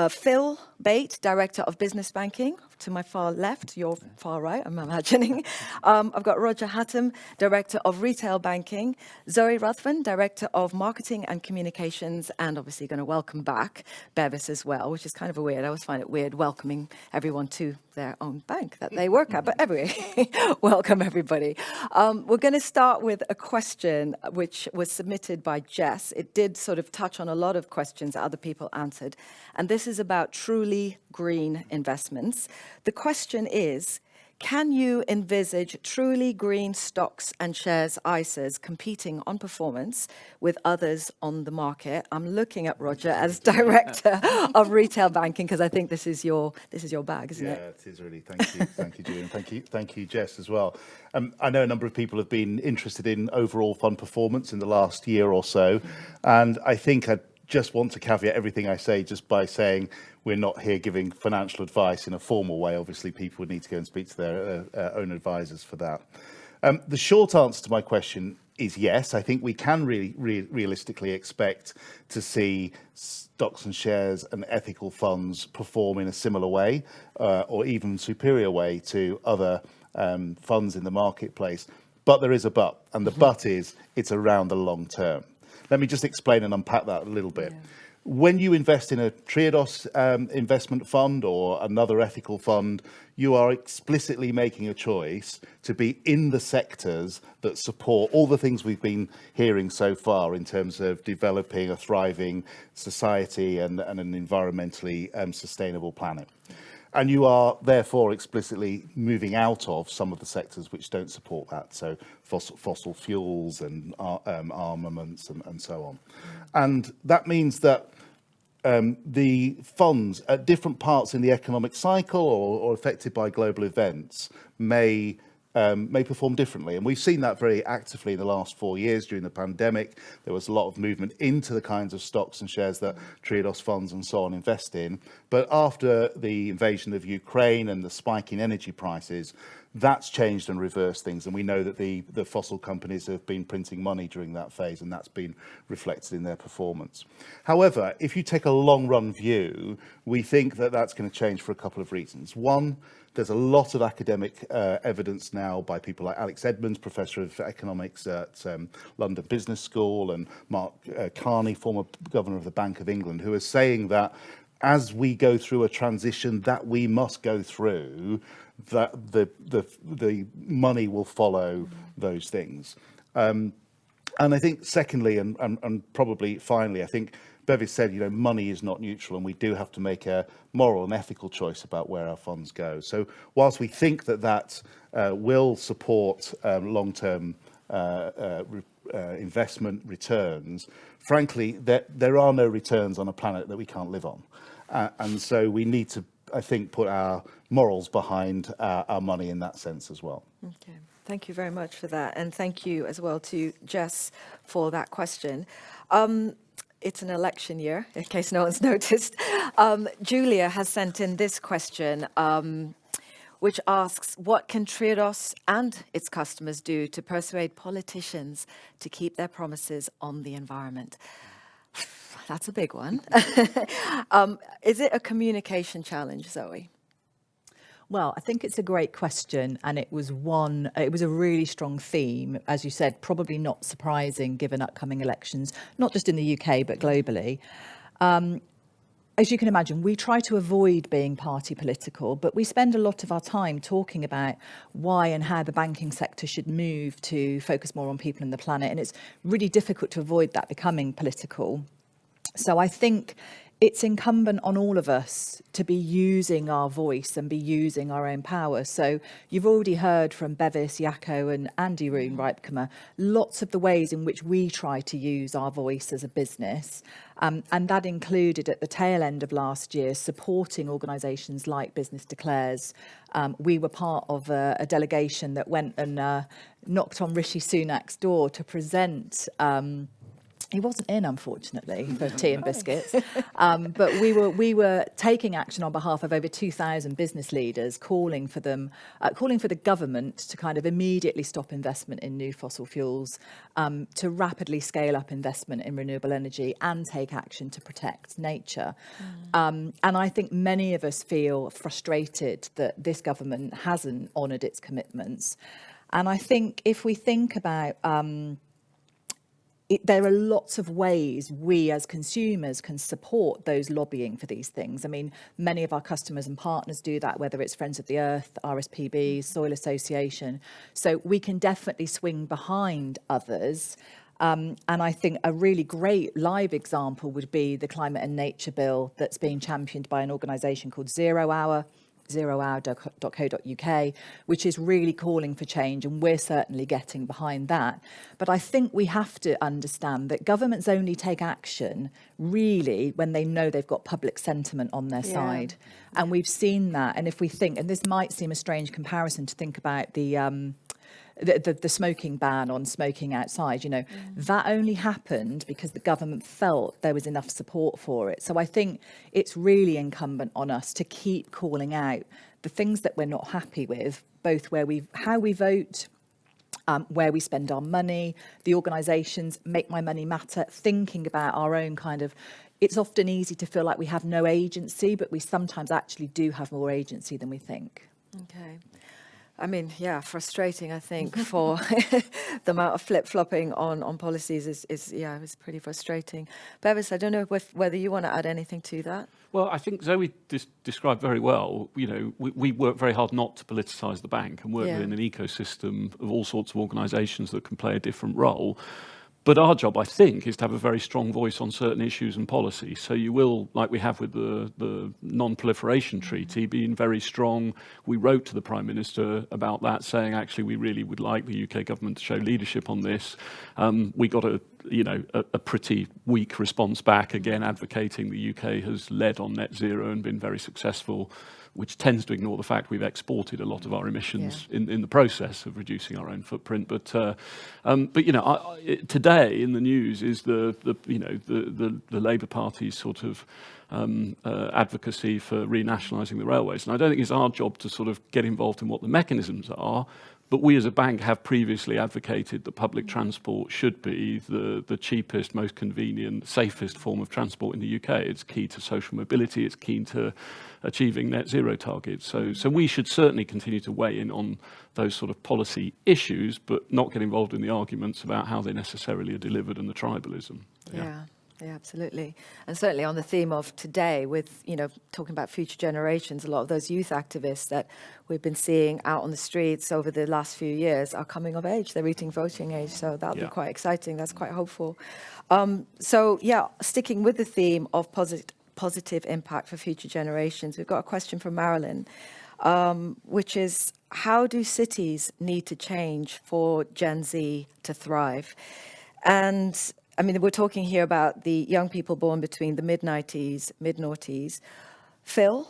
Phil Bate, Director of Business Banking, to my far left, your far right, I'm imagining. I've got Roger Hatton, Director of Retail Banking, Zoe Ruthven, Director of Marketing and Communications, and obviously going to welcome back Bevis as well, which is kind of weird. I always find it weird welcoming everyone to their own bank that they work at, but anyway, welcome everybody. We're going to start with a question which was submitted by Jess. It did sort of touch on a lot of questions that other people answered, and this is about truly green investments. The question is, can you envisage truly green stocks and shares ISAs competing on performance with others on the market? I'm looking at Roger as Director of Retail Banking because I think this is your bag, isn't it? Yeah, it is really. Thank you, Julian. Thank you, Jess, as well. I know a number of people have been interested in overall fund performance in the last year or so, and I think I just want to caveat everything I say just by saying we're not here giving financial advice in a formal way. Obviously, people would need to go and speak to their own advisors for that. The short answer to my question is yes. I think we can realistically expect to see stocks and shares and ethical funds perform in a similar way or even superior way to other funds in the marketplace. But there is a but, and the but is it's around the long term. Let me just explain and unpack that a little bit. Yeah. When you invest in a Triodos investment fund or another ethical fund, you are explicitly making a choice to be in the sectors that support all the things we've been hearing so far in terms of developing a thriving society and an environmentally sustainable planet. And you are therefore explicitly moving out of some of the sectors which don't support that, so fossil fuels and armaments and so on. And that means that the funds at different parts in the economic cycle or affected by global events may perform differently. And we've seen that very actively in the last 4 years. During the pandemic, there was a lot of movement into the kinds of stocks and shares that Triodos funds and so on invest in. But after the invasion of Ukraine and the spike in energy prices, that's changed and reversed things. And we know that the fossil companies have been printing money during that phase, and that's been reflected in their performance. However, if you take a long run view, we think that that's going to change for a couple of reasons. One, there's a lot of academic evidence now by people like Alex Edmonds, Professor of Economics at London Business School, and Mark Carney, former Governor of the Bank of England, who are saying that as we go through a transition that we must go through, that the money will follow those things. And I think secondly, and probably finally, I think Bevis said, money is not neutral, and we do have to make a moral and ethical choice about where our funds go. So whilst we think that will support long-term investment returns, frankly, there are no returns on a planet that we can't live on. And so we need to, I think, put our morals behind our money in that sense as well. Okay. Thank you very much for that. And thank you as well to Jess for that question. It's an election year, in case no one's noticed. Julia has sent in this question, which asks, what can Triodos and its customers do to persuade politicians to keep their promises on the environment? That's a big one. Is it a communication challenge, Zoe? Well, I think it's a great question, and it was a really strong theme, as you said, probably not surprising given upcoming elections, not just in the UK, but globally. As you can imagine, we try to avoid being party political, but we spend a lot of our time talking about why and how the banking sector should move to focus more on people and the planet, and it's really difficult to avoid that becoming political. So I think it's incumbent on all of us to be using our voice and be using our own power. So you've already heard from Bevis, Jaco and Andy Roon Rijpkema, lots of the ways in which we try to use our voice as a business. And that included at the tail end of last year, supporting organisations like Business Declares. We were part of a delegation that went and knocked on Rishi Sunak's door to present he wasn't in, unfortunately, for tea and biscuits. But we were taking action on behalf of over 2,000 business leaders, calling for the government to kind of immediately stop investment in new fossil fuels, to rapidly scale up investment in renewable energy, and take action to protect nature. And I think many of us feel frustrated that this government hasn't honoured its commitments. And I think if we think about there are lots of ways we as consumers can support those lobbying for these things. I mean, many of our customers and partners do that, whether it's Friends of the Earth, RSPB, Soil Association. So we can definitely swing behind others. And I think a really great live example would be the Climate and Nature Bill that's being championed by an organisation called zerohour.co.uk, which is really calling for change, and we're certainly getting behind that. But I think we have to understand that governments only take action really when they know they've got public sentiment on their side. And we've seen that. And if we think, and this might seem a strange comparison to think about the smoking ban on smoking outside, that only happened because the government felt there was enough support for it. So I think it's really incumbent on us to keep calling out the things that we're not happy with, both how we vote, where we spend our money, the organisations Make My Money Matter, thinking about our own it's often easy to feel like we have no agency, but we sometimes actually do have more agency than we think. Okay. I mean, frustrating, I think, for the amount of flip-flopping on policies is pretty frustrating. Bevis, I don't know whether you want to add anything to that. Well, I think Zoe described very well, we work very hard not to politicise the bank and work within an ecosystem of all sorts of organisations that can play a different role. But our job, I think, is to have a very strong voice on certain issues and policies. So you will, like we have with the non-proliferation treaty, being very strong. We wrote to the Prime Minister about that, saying actually we really would like the UK government to show leadership on this. We got a pretty weak response back, again advocating the UK has led on net zero and been very successful, which tends to ignore the fact we've exported a lot of our emissions in the process of reducing our own footprint. But today in the news is the Labour Party's sort of advocacy for renationalising the railways, and I don't think it's our job to sort of get involved in what the mechanisms are. But we as a bank have previously advocated that public transport should be the cheapest, most convenient, safest form of transport in the UK. It's key to social mobility. It's key to achieving net zero targets. So we should certainly continue to weigh in on those sort of policy issues, but not get involved in the arguments about how they necessarily are delivered and the tribalism. Yeah, absolutely. And certainly on the theme of today with, talking about future generations, a lot of those youth activists that we've been seeing out on the streets over the last few years are coming of age. They're reaching voting age. So that'll be quite exciting. That's quite hopeful. Sticking with the theme of positive impact for future generations, we've got a question from Marilyn, which is, how do cities need to change for Gen Z to thrive? And I mean, we're talking here about the young people born between the mid-90s, mid-noughties. Phil,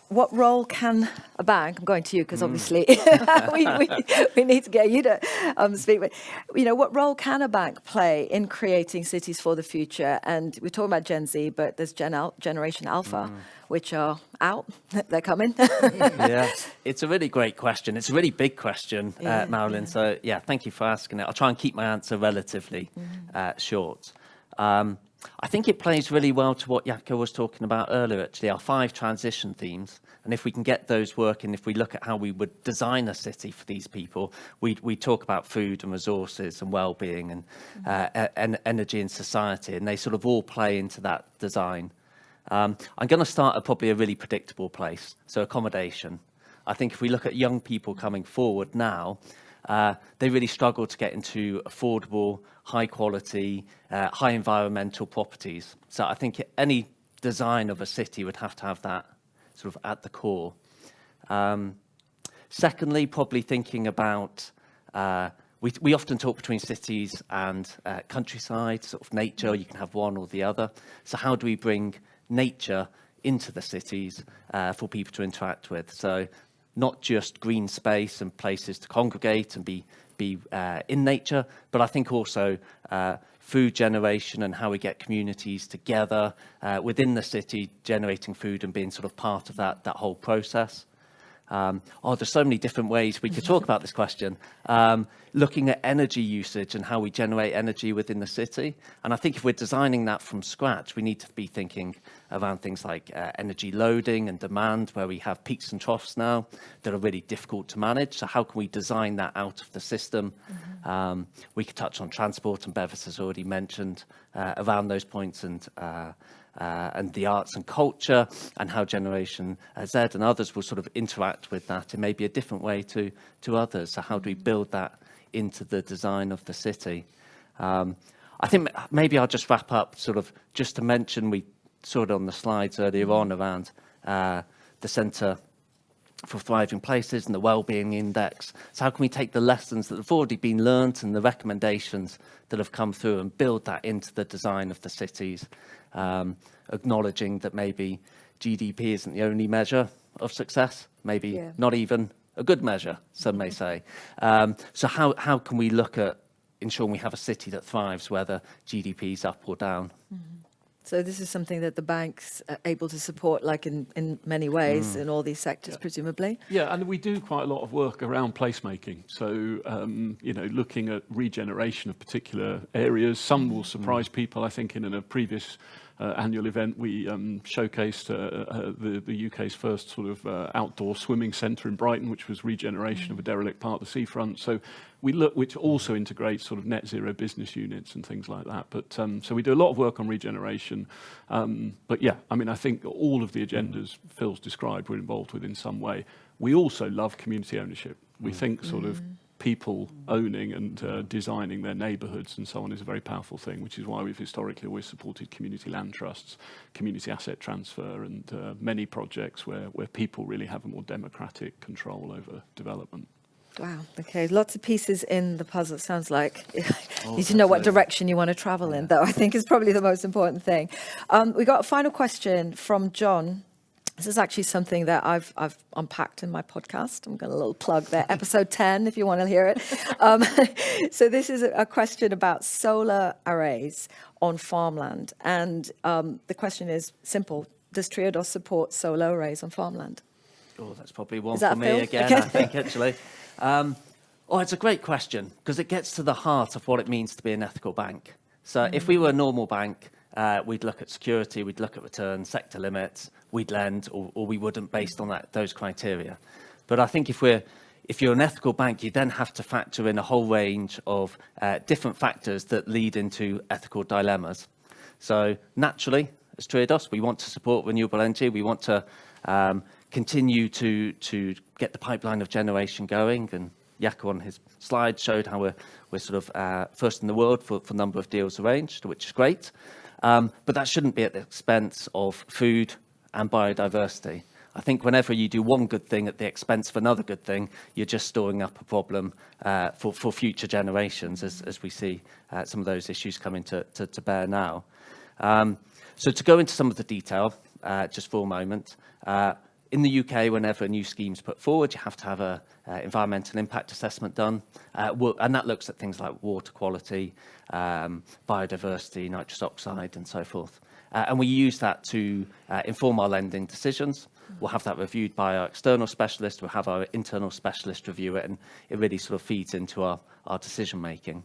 what role can a bank, I'm going to you because obviously we need to get you to speak, but what role can a bank play in creating cities for the future? And we're talking about Gen Z, but there's Generation Alpha, which are out, they're coming. Yeah, it's a really great question. It's a really big question, Marilyn. So yeah, thank you for asking it. I'll try and keep my answer relatively short. I think it plays really well to what Jaco was talking about earlier, actually, our 5 transition themes. And if we can get those working, if we look at how we would design a city for these people, we talk about food and resources and well-being and energy and society, and they sort of all play into that design. I'm going to start at probably a really predictable place, so accommodation. I think if we look at young people coming forward now, they really struggle to get into affordable, high quality, high environmental properties. So I think any design of a city would have to have that sort of at the core. Secondly, probably thinking about, we often talk between cities and countryside, sort of nature, you can have one or the other. So how do we bring nature into the cities for people to interact with? So not just green space and places to congregate and be in nature, but I think also food generation and how we get communities together within the city, generating food and being sort of part of that whole process. There's so many different ways we could talk about this question. Looking at energy usage and how we generate energy within the city. And I think if we're designing that from scratch, we need to be thinking around things like energy loading and demand, where we have peaks and troughs now that are really difficult to manage. So how can we design that out of the system? We could touch on transport, and Bevis has already mentioned around those points, and the arts and culture, and how Generation Z and others will sort of interact with that in maybe a different way to others. So how do we build that into the design of the city? I think maybe I'll just wrap up sort of just to mention, we saw it on the slides earlier on around the Centre for Thriving Places and the Wellbeing Index. So how can we take the lessons that have already been learnt and the recommendations that have come through and build that into the design of the cities, acknowledging that maybe GDP isn't the only measure of success, maybe not even a good measure, some may say. So how can we look at ensuring we have a city that thrives, whether GDP is up or down? So this is something that the bank's able to support, like in many ways, in all these sectors, presumably? Yeah, and we do quite a lot of work around placemaking. So, looking at regeneration of particular areas. Some will surprise people. I think in a previous annual event, we showcased the UK's first sort of outdoor swimming centre in Brighton, which was regeneration of a derelict part of the seafront. So we look, which also integrates sort of net zero business units and things like that. But so we do a lot of work on regeneration. But yeah, I mean, I think all of the agendas Phil's described we're involved with in some way. We also love community ownership. We think sort of people owning and designing their neighbourhoods and so on is a very powerful thing, which is why we've historically always supported community land trusts, community asset transfer, and many projects where people really have a more democratic control over develevent. Wow. Okay. Lots of pieces in the puzzle. It sounds like you need to know what direction you want to travel in, though. I think is probably the most important thing. We got a final question from John. This is actually something that I've unpacked in my podcast. I'm going to a little plug there, episode 10, if you want to hear it. So this is a question about solar arrays on farmland, and the question is simple: does Triodos support solar arrays on farmland? Oh, that's probably one for me again, okay. I think, actually. It's a great question, because it gets to the heart of what it means to be an ethical bank. So if we were a normal bank, we'd look at security, we'd look at return, sector limits, we'd lend, or we wouldn't based on those criteria. But I think if you're an ethical bank, you then have to factor in a whole range of different factors that lead into ethical dilemmas. So naturally, as Triodos, we want to support renewable energy. We want to continue to get the pipeline of generation going, and Jaco on his slide showed how we're sort of first in the world for number of deals arranged, which is great. But that shouldn't be at the expense of food and biodiversity. I think whenever you do one good thing at the expense of another good thing, you're just storing up a problem for future generations, as we see some of those issues coming to bear now. So to go into some of the detail, just for a moment, in the UK, whenever a new scheme is put forward, you have to have an environmental impact assessment done, and that looks at things like water quality, biodiversity, nitrous oxide, and so forth. And we use that to inform our lending decisions. We'll have that reviewed by our external specialist. We'll have our internal specialist review it, and it really sort of feeds into our decision making.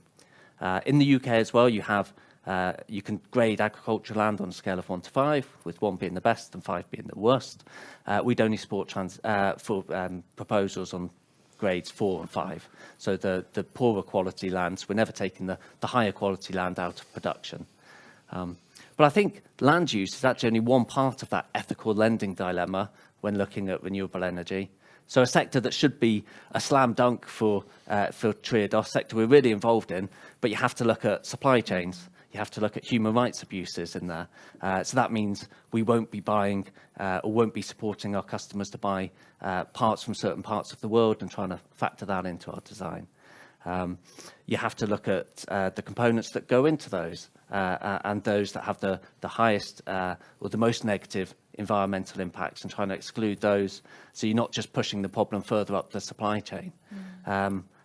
In the UK as well, you can grade agricultural land on a scale of 1 to 5, with 1 being the best and 5 being the worst. We'd only support proposals on grades 4 and 5. So the poorer quality lands, we're never taking the higher quality land out of production. But I think land use is actually only one part of that ethical lending dilemma when looking at renewable energy. So a sector that should be a slam dunk for Triodos, sector we're really involved in, but you have to look at supply chains. You have to look at human rights abuses in there. So that means we won't be buying or won't be supporting our customers to buy parts from certain parts of the world and trying to factor that into our design. You have to look at the components that go into those and those that have the highest or the most negative environmental impacts, and trying to exclude those, so you're not just pushing the problem further up the supply chain.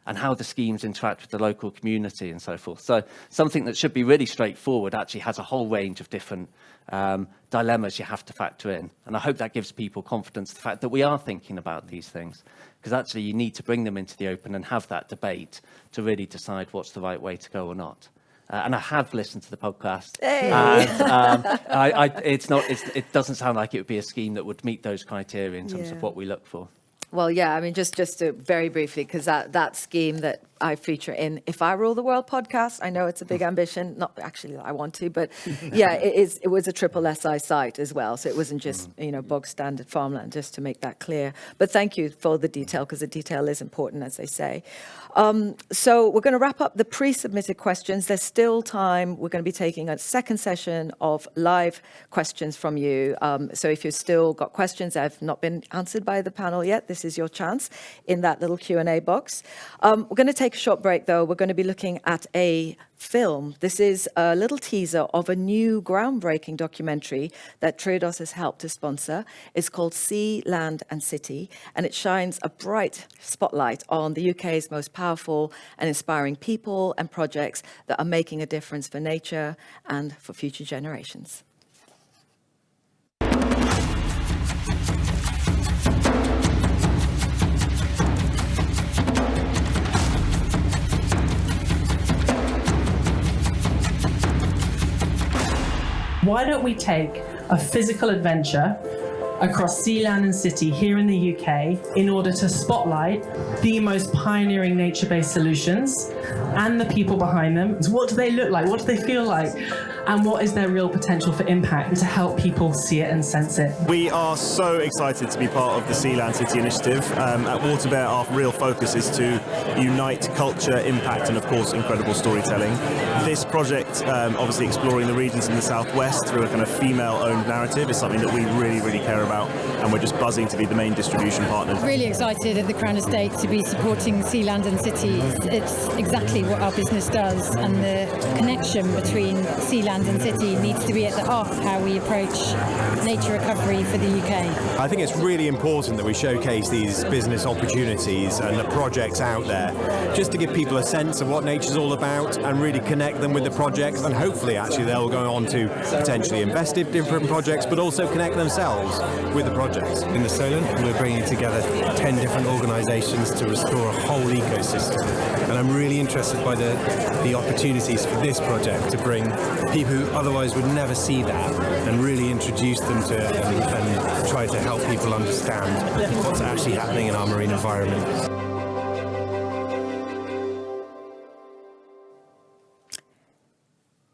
And how the schemes interact with the local community and so forth. So something that should be really straightforward actually has a whole range of different dilemmas you have to factor in. And I hope that gives people confidence, the fact that we are thinking about these things, because actually you need to bring them into the open and have that debate to really decide what's the right way to go or not. And I have listened to the podcast, and it doesn't sound like it would be a scheme that would meet those criteria in terms of what we look for. Well, yeah, I mean, just to very briefly, because that scheme that I feature in If I Rule the World podcast, I know it's a big ambition, not actually that I want to, but yeah, it was a triple SI site as well. So it wasn't just, bog standard farmland, just to make that clear. But thank you for the detail, because the detail is important, as they say. So we're going to wrap up the pre-submitted questions. There's still time. We're going to be taking a second session of live questions from you. So if you've still got questions that have not been answered by the panel yet, this is your chance in that little Q&A box. We're going to take a short break, though. We're going to be looking at a film. This is a little teaser of a new groundbreaking documentary that Triodos has helped to sponsor. It's called Sealand City, and it shines a bright spotlight on the UK's most powerful and inspiring people and projects that are making a difference for nature and for future generations. Why don't we take a physical adventure across Sealand City here in the UK in order to spotlight the most pioneering nature-based solutions and the people behind them. What do they look like? What do they feel like? and what is their real potential for impact to help people see it and sense it. We are so excited to be part of the Sealand City initiative. At Waterbear, our real focus is to unite culture, impact and of course incredible storytelling. This project, obviously exploring the regions in the southwest through a kind of female-owned narrative, is something that we really care about, and we're just buzzing to be the main distribution partner. Really excited at the Crown Estate to be supporting Sealand and City. It's exactly what our business does, and the connection between Sealand and City needs to be at the heart of how we approach nature recovery for the UK. I think it's really important that we showcase these business opportunities and the projects out there, just to give people a sense of what nature's all about and really connect them with the projects, and hopefully actually they'll go on to potentially invest in different projects but also connect themselves with the projects. In the Solent, we're bringing together 10 different organisations to restore a whole ecosystem, and I'm really interested by the opportunities for this project to bring people who otherwise would never see that and really introduce them to it, and try to help people understand what's actually happening in our marine environment.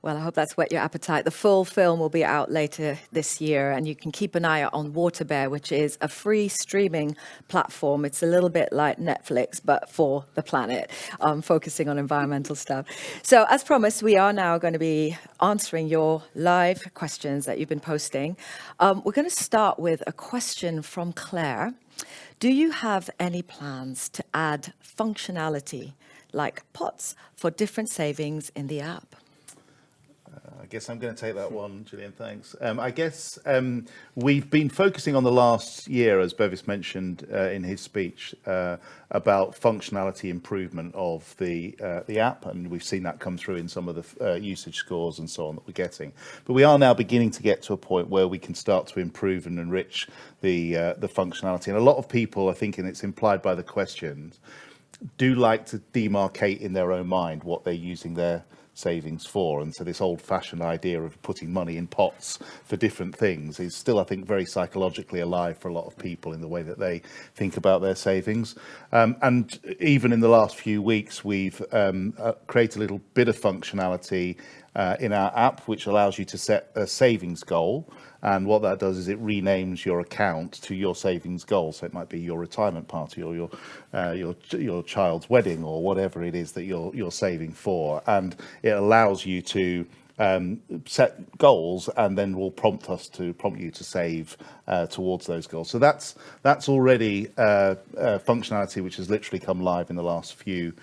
Well, I hope that's whet your appetite. The full film will be out later this year, and you can keep an eye out on Waterbear, which is a free streaming platform. It's a little bit like Netflix, but for the planet, focusing on environmental stuff. So as promised, we are now going to be answering your live questions that you've been posting. We're going to start with a question from Claire. Do you have any plans to add functionality like pots for different savings in the app? I guess I'm going to take that one, Gillian, thanks. I guess we've been focusing on the last year, as Bevis mentioned in his speech, about functionality improvement of the app, and we've seen that come through in some of the usage scores and so on that we're getting. But we are now beginning to get to a point where we can start to improve and enrich the functionality. And a lot of people, I think, and it's implied by the questions, do like to demarcate in their own mind what they're using their savings for, and so this old-fashioned idea of putting money in pots for different things is still, I think, very psychologically alive for a lot of people in the way that they think about their savings. And even in the last few weeks, we've created a little bit of functionality in our app which allows you to set a savings goal, and what that does is it renames your account to your savings goal. So it might be your retirement party or your child's wedding or whatever it is that you're saving for, and it allows you to set goals, and then will prompt you to save towards those goals. So that's already functionality which has literally come live in the last few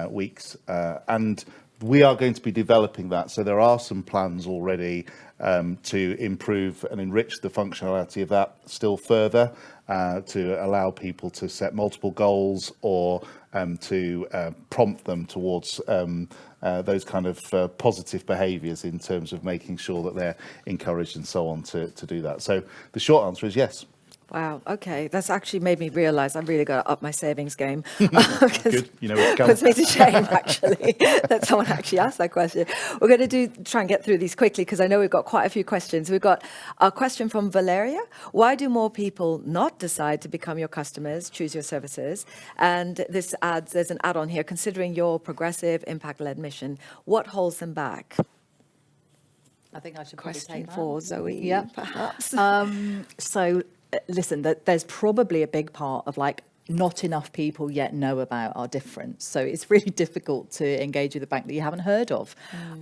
weeks, and we are going to be developing that. So there are some plans already to improve and enrich the functionality of that still further, to allow people to set multiple goals, or to prompt them towards those kind of positive behaviours in terms of making sure that they're encouraged and so on to do that. So the short answer is yes. Wow, okay. That's actually made me realise I've really got to up my savings game. Good, you know what's coming. Puts me to shame, actually, that someone actually asked that question. We're going to try and get through these quickly, because I know we've got quite a few questions. We've got a question from Valeria. Why do more people not decide to become your customers, choose your services? And there's an add-on here, considering your progressive, impact-led mission, what holds them back? I think I should Question for Zoe, perhaps. So, listen, there's probably a big part of not enough people yet know about our difference. So it's really difficult to engage with a bank that you haven't heard of.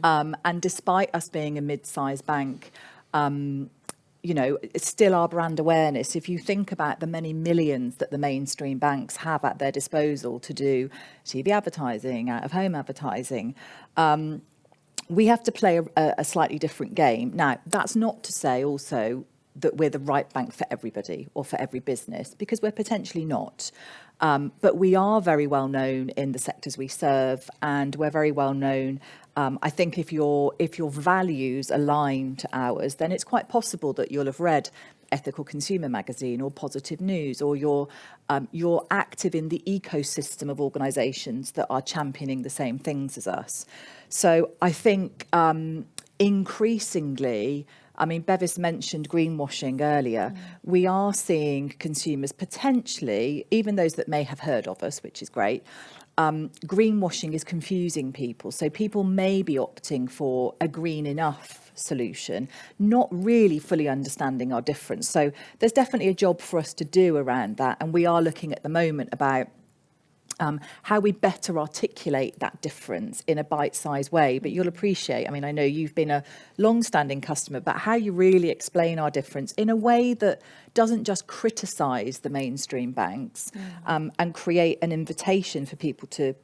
And despite us being a mid-sized bank, it's still our brand awareness. If you think about the many millions that the mainstream banks have at their disposal to do TV advertising, out-of-home advertising, we have to play a slightly different game. Now, that's not to say also that we're the right bank for everybody or for every business, because we're potentially not. But we are very well known in the sectors we serve, and we're very well known. I think if your values align to ours, then it's quite possible that you'll have read Ethical Consumer magazine or Positive News, or you're active in the ecosystem of organisations that are championing the same things as us. So I think increasingly, Bevis mentioned greenwashing earlier. We are seeing consumers potentially, even those that may have heard of us, which is great, greenwashing is confusing people. So people may be opting for a green enough solution, not really fully understanding our difference. So there's definitely a job for us to do around that, and we are looking at the moment about how we better articulate that difference in a bite-sized way. But you'll appreciate, I mean, I know you've been a long-standing customer, but how you really explain our difference in a way that doesn't just criticise the mainstream banks and create an invitation for people to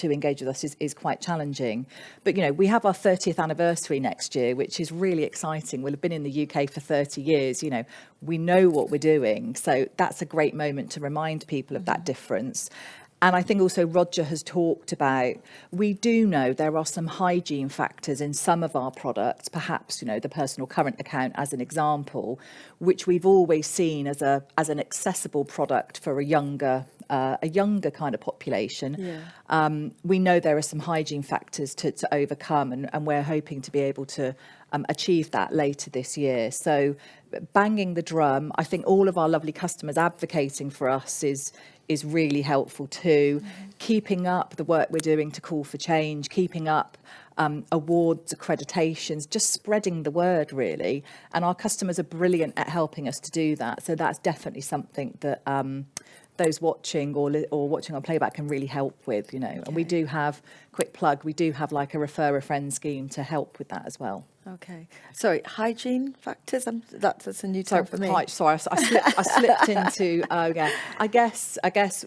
engage with us is quite challenging. But, you know, we have our 30th anniversary next year, which is really exciting. We'll have been in the UK for 30 years. You know, we know what we're doing. So that's a great moment to remind people of that difference. And I think also Roger has talked about, we do know there are some hygiene factors in some of our products, perhaps, you know, the personal current account as an example, which we've always seen as an accessible product for a younger kind of population. We know there are some hygiene factors to overcome, and we're hoping to be able to achieve that later this year. So banging the drum, I think all of our lovely customers advocating for us is really helpful too. Keeping up the work we're doing to call for change, keeping up awards, accreditations, just spreading the word really. And our customers are brilliant at helping us to do that. So that's definitely something that those watching or watching on playback can really help with, you know. And we do have, quick plug, we do have like a refer a friend scheme to help with that as well. Okay. Sorry, hygiene factors? That's a new term for me. Sorry, I slipped into, yeah. I guess,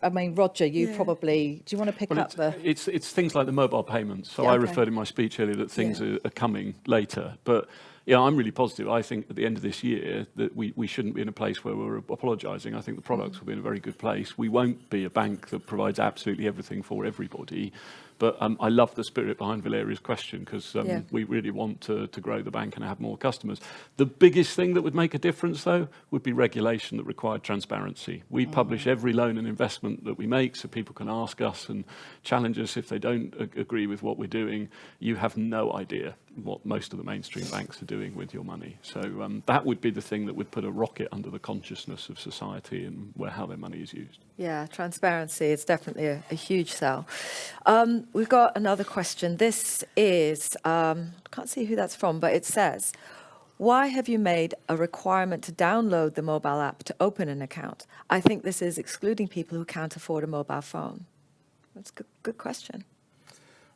I mean, Roger, you probably, do you want to pick up the... It's things like the mobile payments. So I referred in my speech earlier that things are coming later. But yeah, I'm really positive. I think at the end of this year that we shouldn't be in a place where we're apologising. I think the products will be in a very good place. We won't be a bank that provides absolutely everything for everybody. But I love the spirit behind Valeria's question, because we really want to grow the bank and have more customers. The biggest thing that would make a difference, though, would be regulation that required transparency. We publish every loan and investment that we make, so people can ask us and challenge us if they don't agree with what we're doing. You have no idea what most of the mainstream banks are doing with your money. So that would be the thing that would put a rocket under the consciousness of society and how their money is used. Yeah, transparency is definitely a huge sell. We've got another question. This is, can't see who that's from, but it says, why have you made a requirement to download the mobile app to open an account? I think this is excluding people who can't afford a mobile phone. That's a good question.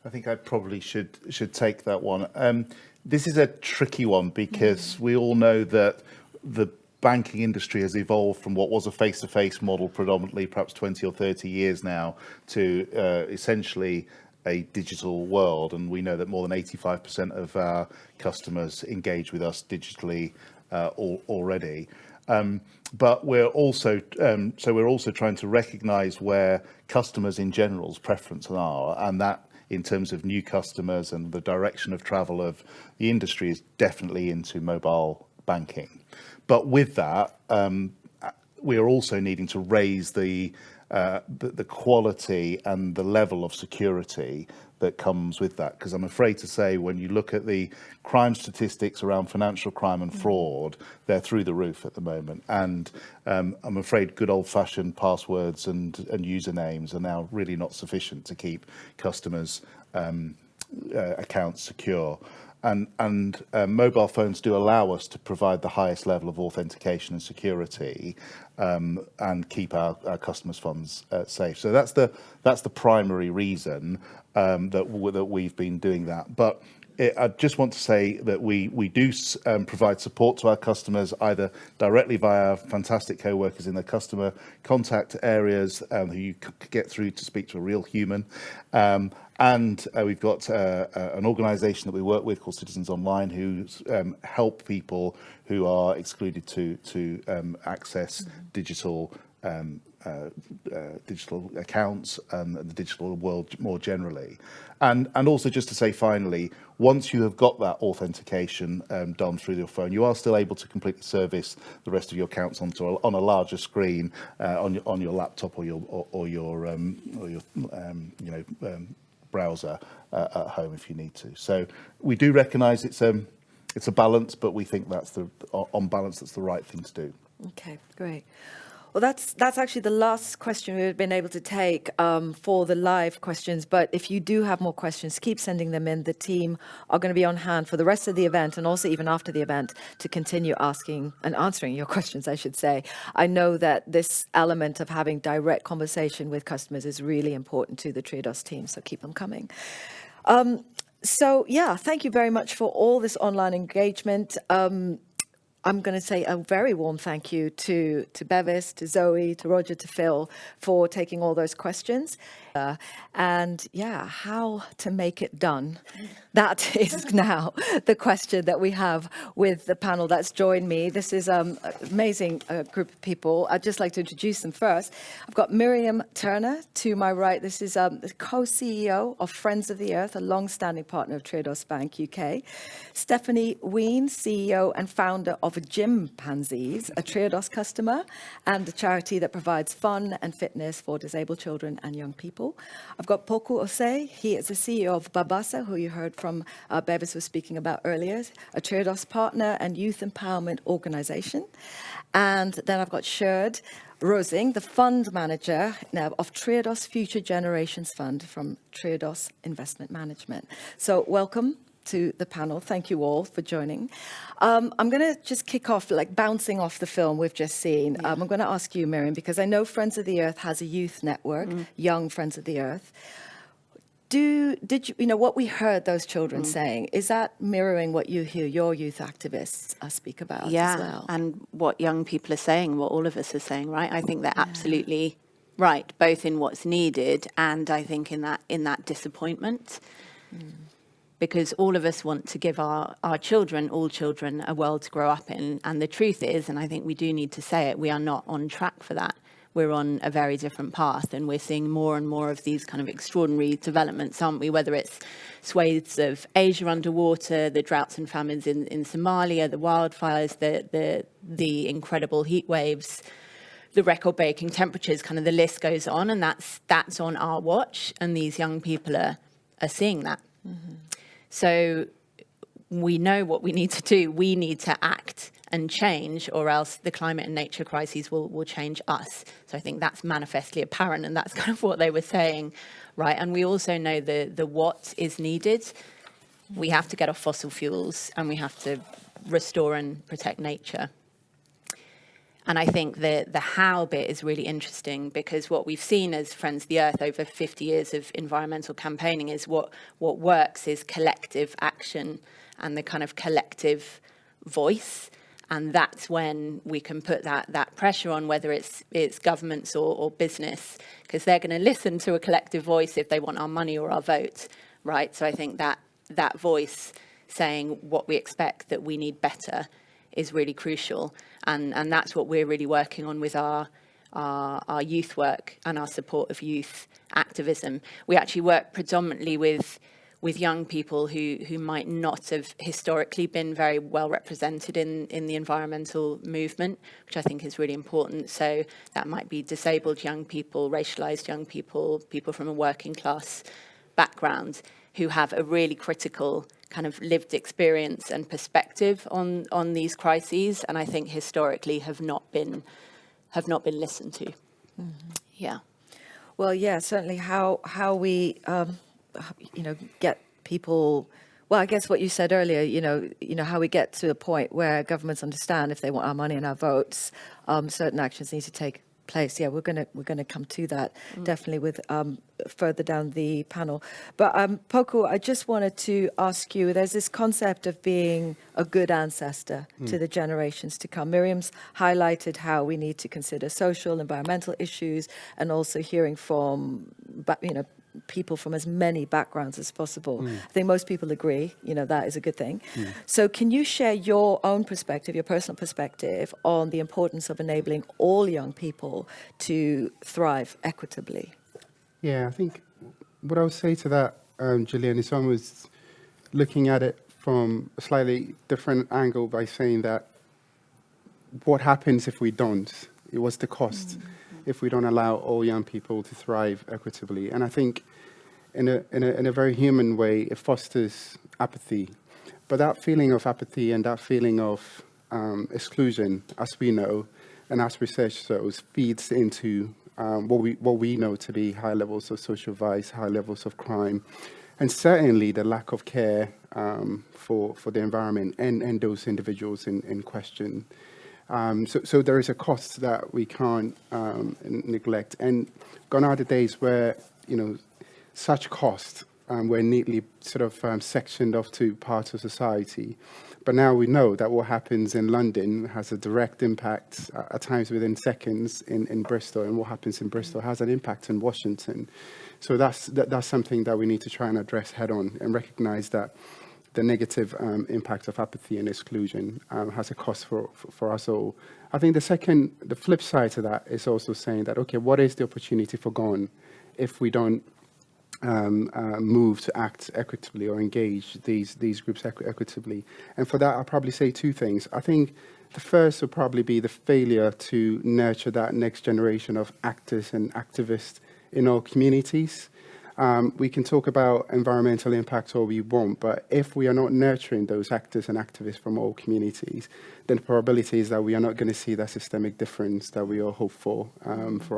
I think I probably should take that one. This is a tricky one because we all know that the banking industry has evolved from what was a face-to-face model predominantly, perhaps 20 or 30 years now, to essentially a digital world. And we know that more than 85% of our customers engage with us digitally already. But we're also trying to recognise where customers in general's preferences are, and that in terms of new customers and the direction of travel of the industry is definitely into mobile banking. But with that, we are also needing to raise the quality and the level of security that comes with that. Because I'm afraid to say, when you look at the crime statistics around financial crime and fraud, they're through the roof at the moment. And I'm afraid good old-fashioned passwords and usernames are now really not sufficient to keep customers' accounts secure. And mobile phones do allow us to provide the highest level of authentication and security, and keep our customers' funds safe. So that's the primary reason that we've been doing that. But I just want to say that we do provide support to our customers, either directly via our fantastic co-workers in the customer contact areas, who you could get through to speak to a real human. And we've got an organisation that we work with called Citizens Online, who help people who are excluded to access digital accounts and the digital world more generally. And also just to say finally, once you have got that authentication done through your phone, you are still able to completely service the rest of your accounts on a larger screen on your laptop or your browser at home if you need to. So we do recognise it's a balance, but we think on balance that's the right thing to do. Okay, great. Well, that's actually the last question we've been able to take for the live questions. But if you do have more questions, keep sending them in. The team are going to be on hand for the rest of the event and also even after the event to continue asking and answering your questions, I should say. I know that this element of having direct conversation with customers is really important to the Triodos team, so keep them coming. So, yeah, thank you very much for all this online engagement. I'm going to say a very warm thank you to Bevis, to Zoe, to Roger, to Phil for taking all those questions. And yeah, how to make it done. That is now the question that we have with the panel that's joined me. This is an amazing group of people. I'd just like to introduce them first. I've got Miriam Turner to my right. This is the co-CEO of Friends of the Earth, a long-standing partner of Triodos Bank UK. Stephanie Wheen, CEO and founder of Gympanzees, a Triodos customer and a charity that provides fun and fitness for disabled children and young people. I've got Poku Osei. He is the CEO of Babasa, who you heard from Bevis was speaking about earlier, a Triodos partner and youth empowerment organization. And then I've got Sjoerd Rozing, the fund manager now of Triodos Future Generations Fund from Triodos Investment Management. So welcome to the panel. Thank you all for joining. I'm going to just kick off, like bouncing off the film we've just seen. I'm going to ask you, Miriam, because I know Friends of the Earth has a youth network, Young Friends of the Earth. Did you know what we heard those children saying? Is that mirroring what you hear your youth activists speak about as well? And what young people are saying, what all of us are saying, right? I think they're absolutely right, both in what's needed and I think in that disappointment. Because all of us want to give our children, all children, a world to grow up in. And the truth is, and I think we do need to say it, we are not on track for that. We're on a very different path, and we're seeing more and more of these kind of extraordinary developments, aren't we? Whether it's swathes of Asia underwater, the droughts and famines in Somalia, the wildfires, the incredible heat waves, the record-breaking temperatures, kind of the list goes on, and that's on our watch, and these young people are seeing that. So we know what we need to do. We need to act and change, or else the climate and nature crises will change us. So I think that's manifestly apparent, and that's kind of what they were saying, right? And we also know the what is needed. We have to get off fossil fuels, and we have to restore and protect nature. And I think the how bit is really interesting, because what we've seen as Friends of the Earth over 50 years of environmental campaigning is what works is collective action and the kind of collective voice. And that's when we can put that pressure on, whether it's governments or business, because they're going to listen to a collective voice if they want our money or our vote, right? So I think that voice saying what we expect, that we need better, is really crucial. And that's what we're really working on with our youth work and our support of youth activism. We actually work predominantly with young people who might not have historically been very well represented in the environmental movement, which I think is really important. So that might be disabled young people, racialized young people, people from a working class background who have a really critical kind of lived experience and perspective on these crises, and I think historically have not been listened to. Yeah. Well, yeah, certainly how we get people. Well, I guess what you said earlier, how we get to a point where governments understand if they want our money and our votes, certain actions need to take place. Yeah, we're gonna come to that definitely with further down the panel. But Poku, I just wanted to ask you, there's this concept of being a good ancestor to the generations to come. Miriam's highlighted how we need to consider social, environmental issues, and also hearing from people from as many backgrounds as possible. I think most people agree, that is a good thing. So can you share your own perspective, your personal perspective on the importance of enabling all young people to thrive equitably? Yeah, I think what I would say to that, Gillian, is almost looking at it from a slightly different angle by saying that what happens if we don't? What's the cost if we don't allow all young people to thrive equitably? And I think in a very human way, it fosters apathy. But that feeling of apathy and that feeling of exclusion, as we know, and as research shows, feeds into what we know to be high levels of social vice, high levels of crime, and certainly the lack of care for the environment and those individuals in question. So there is a cost that we can't neglect. And gone are the days where, such costs were neatly sort of sectioned off to parts of society. But now we know that what happens in London has a direct impact, at times within seconds, in Bristol, and what happens in Bristol has an impact in Washington. So that's something that we need to try and address head on, and recognise that the negative impact of apathy and exclusion has a cost for us all. I think the flip side to that is also saying that, okay, what is the opportunity for gone if we don't move to act equitably or engage these groups equitably? And for that, I'll probably say two things. I think the first will probably be the failure to nurture that next generation of actors and activists in all communities. We can talk about environmental impact all we want, but if we are not nurturing those actors and activists from all communities, then the probability is that we are not going to see that systemic difference that we all hope for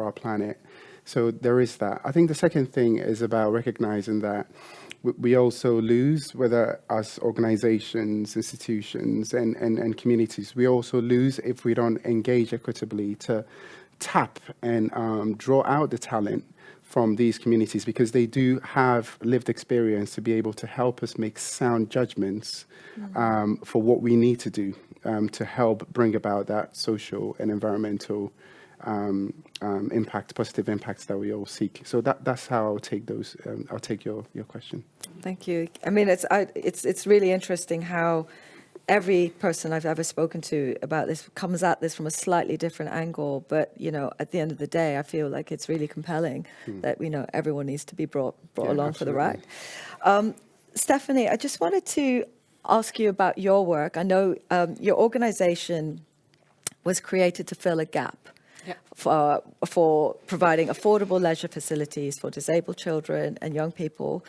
our planet. So there is that. I think the second thing is about recognizing that we also lose, whether as organizations, institutions, and communities, we also lose if we don't engage equitably to tap and draw out the talent from these communities, because they do have lived experience to be able to help us make sound judgments for what we need to do to help bring about that social and environmental impact, positive impacts that we all seek. So that's how I'll take those. I'll take your question. Thank you. I mean, it's really interesting how every person I've ever spoken to about this comes at this from a slightly different angle. But, at the end of the day, I feel like it's really compelling that, everyone needs to be brought along for the ride. Stephanie, I just wanted to ask you about your work. I know your organization was created to fill a gap. For providing affordable leisure facilities for disabled children and young people.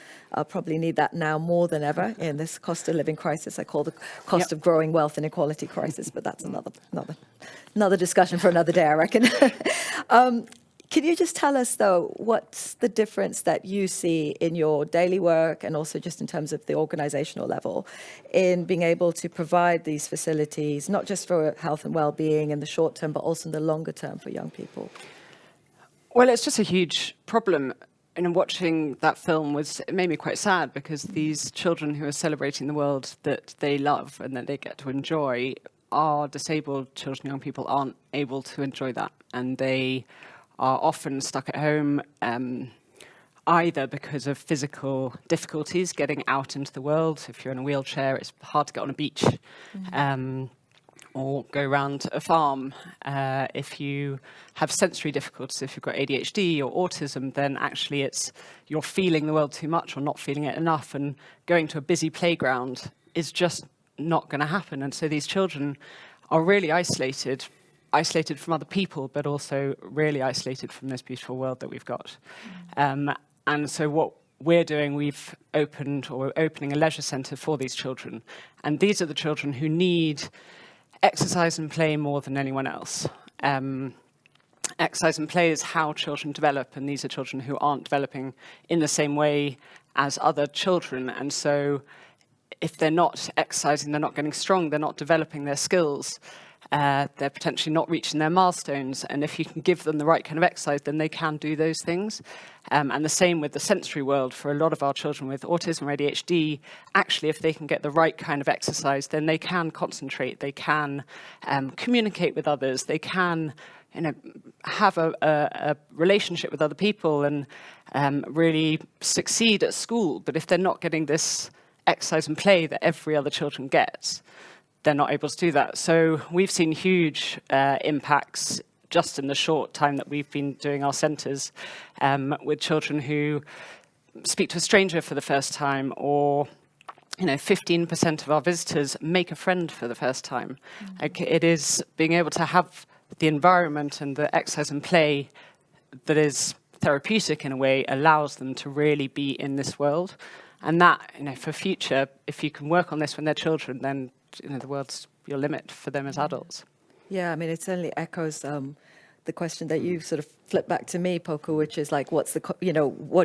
Probably need that now more than ever in this cost of living crisis. I call the cost of growing wealth and inequality crisis, but that's another discussion for another day, I reckon. Can you just tell us, though, what's the difference that you see in your daily work and also just in terms of the organizational level in being able to provide these facilities, not just for health and well-being in the short term, but also in the longer term for young people? Well, it's just a huge problem. And watching that film it made me quite sad, because these children who are celebrating the world that they love and that they get to enjoy, our disabled children and young people aren't able to enjoy that. And they are often stuck at home, either because of physical difficulties getting out into the world. If you're in a wheelchair, it's hard to get on a beach or go around a farm. If you have sensory difficulties, if you've got ADHD or autism, then actually you're feeling the world too much or not feeling it enough, and going to a busy playground is just not going to happen. And so these children are really isolated from other people, but also really isolated from this beautiful world that we've got. And so what we're doing, we're opening a leisure centre for these children. And these are the children who need exercise and play more than anyone else. Exercise and play is how children develop, and these are children who aren't developing in the same way as other children. And so if they're not exercising, they're not getting strong, they're not developing their skills, they're potentially not reaching their milestones. And if you can give them the right kind of exercise, then they can do those things. And the same with the sensory world. For a lot of our children with autism or ADHD, actually, if they can get the right kind of exercise, then they can concentrate, they can communicate with others, they can have a relationship with other people and really succeed at school. But if they're not getting this exercise and play that every other children gets, they're not able to do that. So we've seen huge impacts just in the short time that we've been doing our centres with children who speak to a stranger for the first time, or 15% of our visitors make a friend for the first time. Like, it is being able to have the environment and the exercise and play that is therapeutic in a way allows them to really be in this world. And that, for future, if you can work on this when they're children, then the world's your limit for them as adults. Yeah, I mean, it certainly echoes the question that you sort of flipped back to me, Poku, which is like, what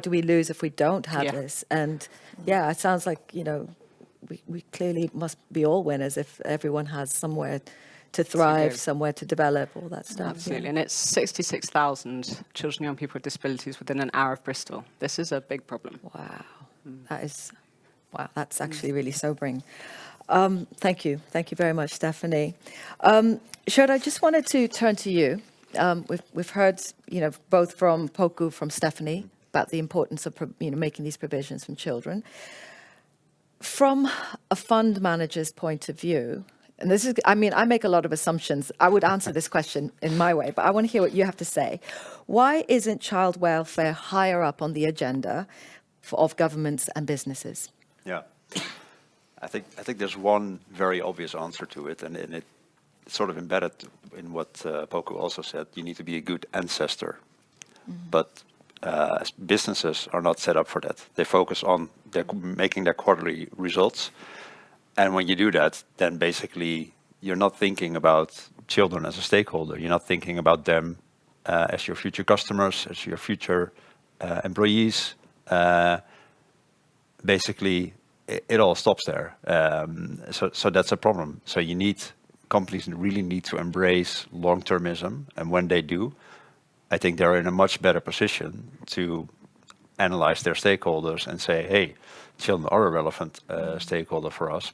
do we lose if we don't have this? And yeah, it sounds like, we clearly must be all winners if everyone has somewhere to thrive, somewhere to develop, all that stuff. Absolutely, and it's 66,000 children and young people with disabilities within an hour of Bristol. This is a big problem. Wow, that's actually really sobering. Thank you very much, Stephanie. Sjoerd, I just wanted to turn to you. We've heard, both from Poku, from Stephanie, about the importance of making these provisions for children. From a fund manager's point of view, and this is, I make a lot of assumptions. I would answer this question in my way, but I want to hear what you have to say. Why isn't child welfare higher up on the agenda of governments and businesses? Yeah, I think there's one very obvious answer to it, and it's sort of embedded in what Poku also said. You need to be a good ancestor, but businesses are not set up for that. They focus on making their quarterly results. And when you do that, then basically you're not thinking about children as a stakeholder. You're not thinking about them as your future customers, as your future employees. Basically, it all stops there. So that's a problem. So companies really need to embrace long-termism. And when they do, I think they're in a much better position to analyze their stakeholders and say, hey, children are a relevant stakeholder for us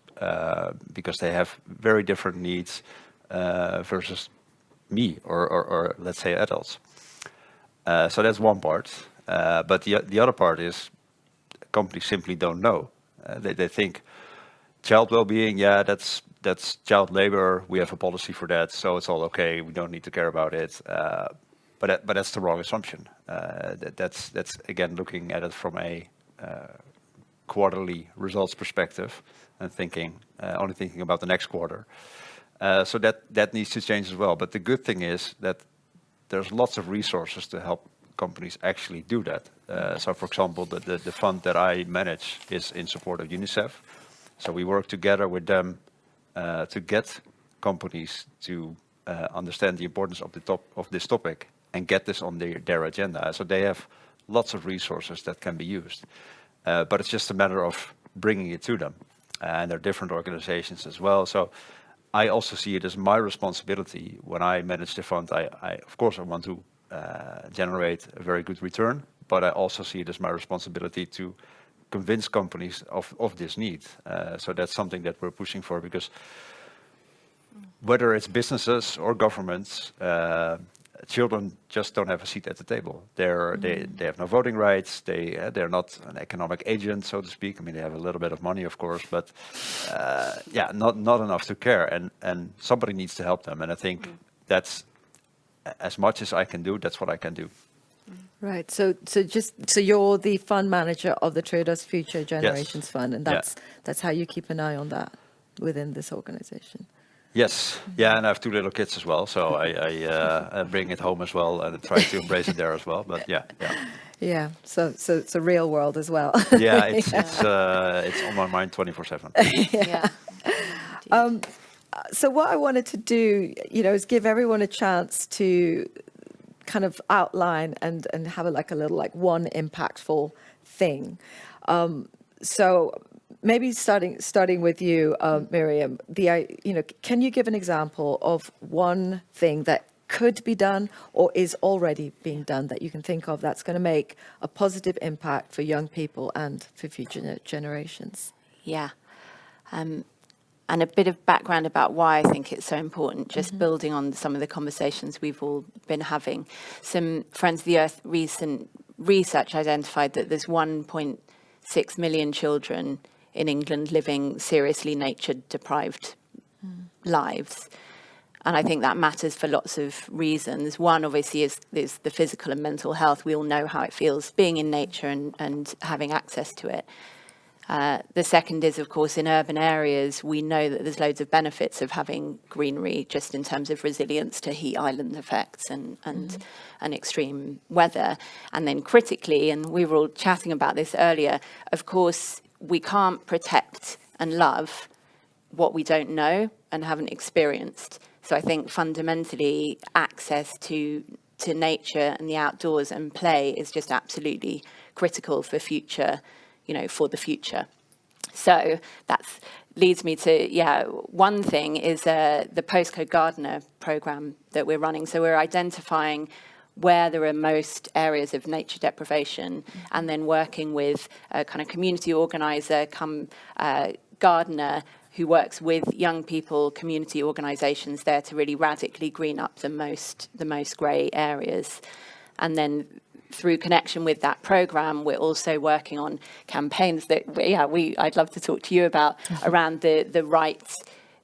because they have very different needs versus me or let's say adults. So that's one part. But the other part is companies simply don't know. They think child well-being, yeah, that's child labor. We have a policy for that, so it's all okay. We don't need to care about it. But that's the wrong assumption. That's again looking at it from a quarterly results perspective and only thinking about the next quarter. So that needs to change as well. But the good thing is that there's lots of resources to help companies actually do that. So for example, the fund that I manage is in support of UNICEF. So we work together with them to get companies to understand the importance of this topic and get this on their agenda. So they have lots of resources that can be used. But it's just a matter of bringing it to them. And there are different organizations as well. So I also see it as my responsibility when I manage the fund. Of course, I want to generate a very good return, but I also see it as my responsibility to convince companies of this need. So that's something that we're pushing for, because whether it's businesses or governments, children just don't have a seat at the table. They have no voting rights. They're not an economic agent, so to speak. I mean, they have a little bit of money, of course, but not enough to care. And somebody needs to help them. And I think that's as much as I can do. That's what I can do. Right. So you're the fund manager of the Triodos Future Generations Fund, and that's how you keep an eye on that within this organization. Yes, yeah, and I have two little kids as well, so I bring it home as well and try to embrace it there as well. But yeah. So it's a real world as well. Yeah, it's on my mind 24/7. Yeah. So what I wanted to do, is give everyone a chance to kind of outline and have a little one impactful thing. So maybe starting with you, Miriam, can you give an example of one thing that could be done or is already being done that you can think of that's going to make a positive impact for young people and for future generations? Yeah. And a bit of background about why I think it's so important, just building on some of the conversations we've all been having. Some Friends of the Earth recent research identified that there's 1.6 million children in England living seriously nature-deprived lives. And I think that matters for lots of reasons. One, obviously, is the physical and mental health. We all know how it feels being in nature and having access to it. The second is, of course, in urban areas, we know that there's loads of benefits of having greenery, just in terms of resilience to heat island effects and extreme weather. And then critically, and we were all chatting about this earlier, of course, we can't protect and love what we don't know and haven't experienced. So I think fundamentally access to nature and the outdoors and play is just absolutely critical for future, for the future. So that leads me to, one thing is the Postcode Gardener program that we're running. So we're identifying where there are most areas of nature deprivation, and then working with a kind of community organizer, gardener, who works with young people, community organisations there to really radically green up the most grey areas. And then through connection with that programme, we're also working on campaigns that, I'd love to talk to you about around the rights,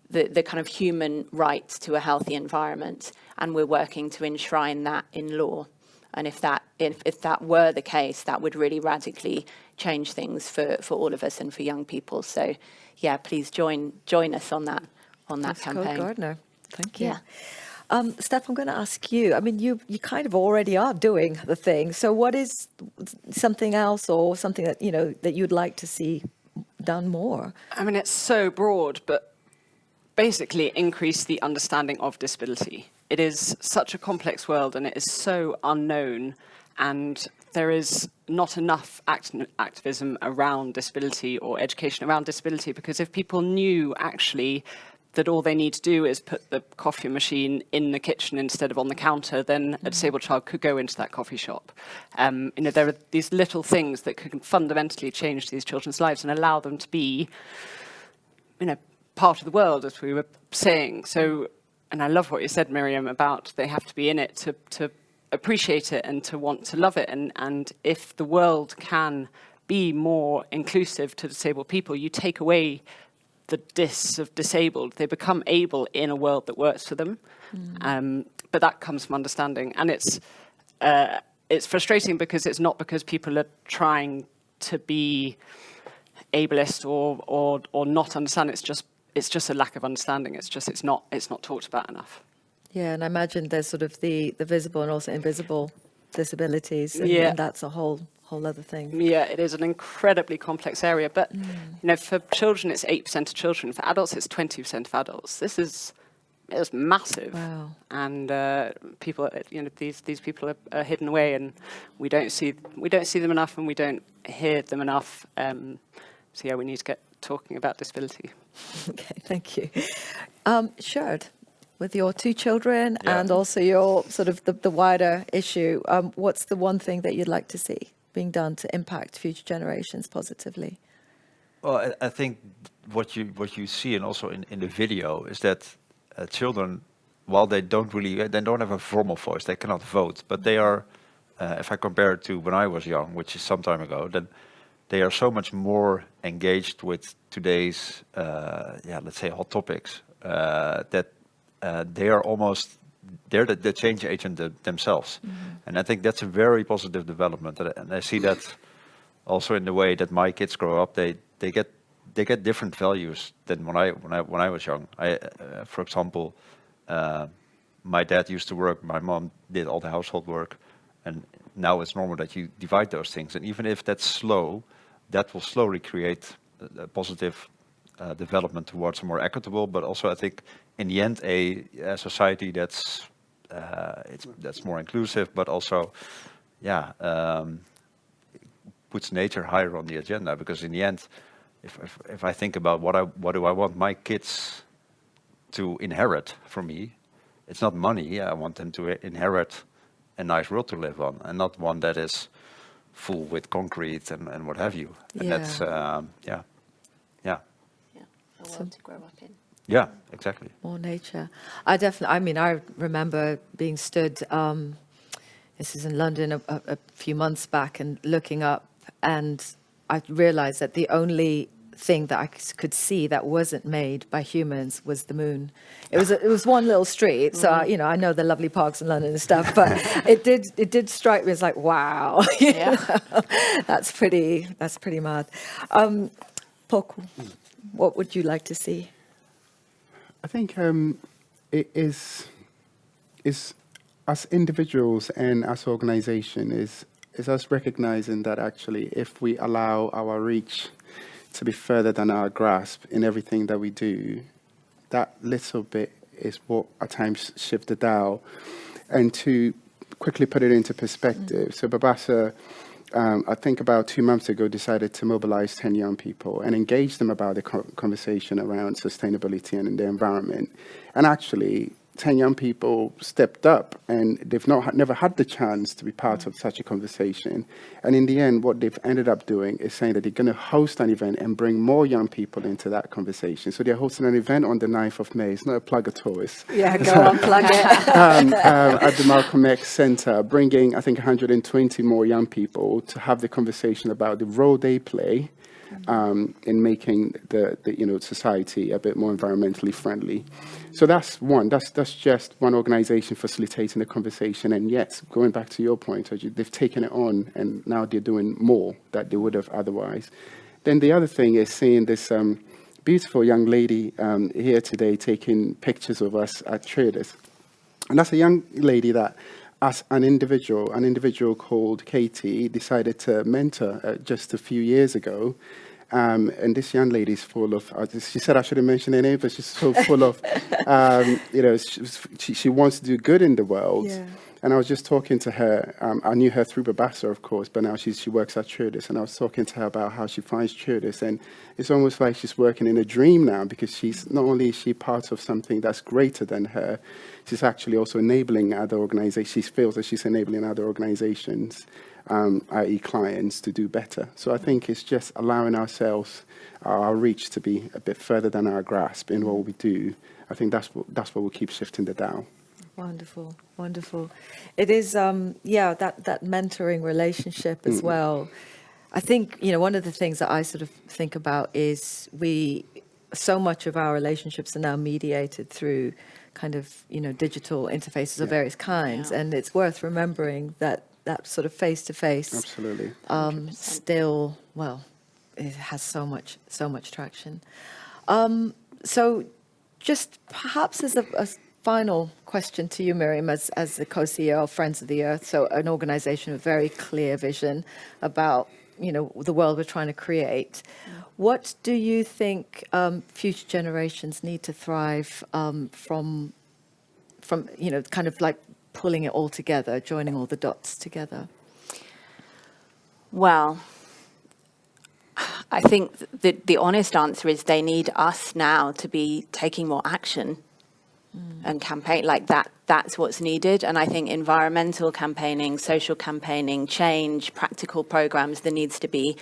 the kind of human right to a healthy environment. And we're working to enshrine that in law. And if that were the case, that would really radically change things for all of us and for young people. So, please join us on that campaign. Gardener. Thank you. Yeah. Steph, I'm going to ask you. I mean, you kind of already are doing the thing. So, what is something else, or something that that you'd like to see done more? I mean, it's so broad, but basically increase the understanding of disability. It is such a complex world, and it is so unknown, and there is not enough activism around disability or education around disability, because if people knew actually that all they need to do is put the coffee machine in the kitchen instead of on the counter, then a disabled child could go into that coffee shop. There are these little things that can fundamentally change these children's lives and allow them to be, part of the world, as we were saying. So, and I love what you said, Miriam, about they have to be in it to appreciate it and to want to love it. And if the world can be more inclusive to disabled people, you take away the dis of disabled. They become able in a world that works for them. But that comes from understanding. And it's frustrating because it's not because people are trying to be ableist or not understand. It's just a lack of understanding. It's not talked about enough. Yeah, and I imagine there's sort of the visible and also invisible disabilities, and that's a whole other thing. Yeah, it is an incredibly complex area, but for children it's 8% of children. For adults it's 20% of adults. It's massive. Wow. And people, these people are hidden away, and we don't see them enough, and we don't hear them enough. So we need to get talking about disability. Okay, thank you. Sjoerd, with your 2 children and also your sort of the wider issue, what's the one thing that you'd like to see being done to impact future generations positively? Well, I think what you see, and also in the video, is that children, while they don't have a formal voice, they cannot vote, but they are, if I compare it to when I was young, which is some time ago, then they are so much more engaged with today's, let's say, hot topics, that they are almost, they're the change agent themselves. And I think that's a very positive development. And I see that also in the way that my kids grow up. They get different values than when I was young. For example, my dad used to work, my mom did all the household work, and now it's normal that you divide those things. And even if that's slow, that will slowly create a positive development towards a more equitable, but also I think in the end a society that's more inclusive, but also puts nature higher on the agenda. Because in the end, if I think about what do I want my kids to inherit from me, it's not money. I want them to inherit a nice world to live on, and not one that is full with concrete and what have you. And that's a world to grow up in. Yeah, exactly. More nature. I remember being stood, this is in London a few months back, and looking up, and I realized that the only thing that I could see that wasn't made by humans was the moon. It was one little street, so I know the lovely parks in London and stuff, but it did strike me as like, wow, that's pretty mad. Poku, what would you like to see? I think it is us individuals and as organisation is us recognising that actually if we allow our reach to be further than our grasp in everything that we do, that little bit is what at times shift the dial. And to quickly put it into perspective, so Babasa, I think about 2 months ago, decided to mobilize 10 young people and engage them about the conversation around sustainability and in the environment. And actually, 10 young people stepped up, and they've never had the chance to be part of such a conversation. And in the end, what they've ended up doing is saying that they're going to host an event and bring more young people into that conversation. So they're hosting an event on the 9th of May. It's not a plug at all. Yeah, go on, plug it. At the Malcolm X Center, bringing, I think, 120 more young people to have the conversation about the role they play in making the society a bit more environmentally friendly. So that's one. That's just one organization facilitating the conversation. And yes, going back to your point, they've taken it on, and now they're doing more that they would have otherwise. Then the other thing is seeing this beautiful young lady here today taking pictures of us at Triodos. And that's a young lady that, as an individual called Katie decided to mentor just a few years ago. And this young lady is full of, she said I shouldn't mention her name, but she's so full of, she wants to do good in the world. Yeah. And I was just talking to her. I knew her through Babasa, of course, but now she works at Triodos. And I was talking to her about how she finds Triodos. And it's almost like she's working in a dream now, because she's not only is she part of something that's greater than her, she's actually also enabling other organizations. She feels that she's enabling other organizations, i.e. clients, to do better. So I think it's just allowing ourselves, our reach to be a bit further than our grasp in what we do. I think that's what will keep shifting the dial. Wonderful, wonderful. It is, that mentoring relationship as well. I think, one of the things that I sort of think about is so much of our relationships are now mediated through kind of, digital interfaces of various kinds. And it's worth remembering that sort of face-to-face absolutely still, well, it has so much traction. So just perhaps as a final question to you, Miriam, as the co-CEO of Friends of the Earth, so an organization with very clear vision about, the world we're trying to create. What do you think future generations need to thrive from, kind of like pulling it all together, joining all the dots together? Well, I think the honest answer is they need us now to be taking more action and campaign like that. That's what's needed. And I think environmental campaigning, social campaigning, change, practical programs, there needs to be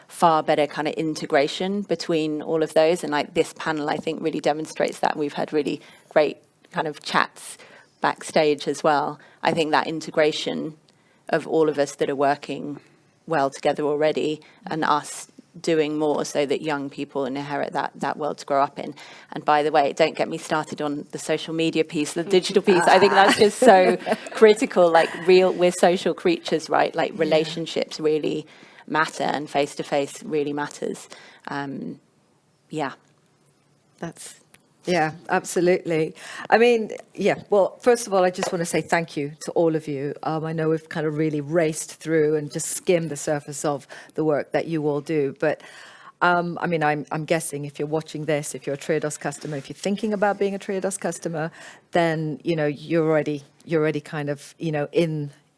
far better kind of integration between all of those. And like this panel, I think really demonstrates that. We've had really great kind of chats backstage as well. I think that integration of all of us that are working well together already, and us doing more so that young people inherit that world to grow up in. And by the way, don't get me started on the social media piece, the digital piece. I think that's just so critical. Like we're social creatures, right? Like relationships really matter, and face-to-face really matters. Yeah, absolutely. I mean, well, first of all, I just want to say thank you to all of you. I know we've kind of really raced through and just skimmed the surface of the work that you all do. But I mean, I'm guessing if you're watching this, if you're a Triodos customer, if you're thinking about being a Triodos customer, then, you're already kind of,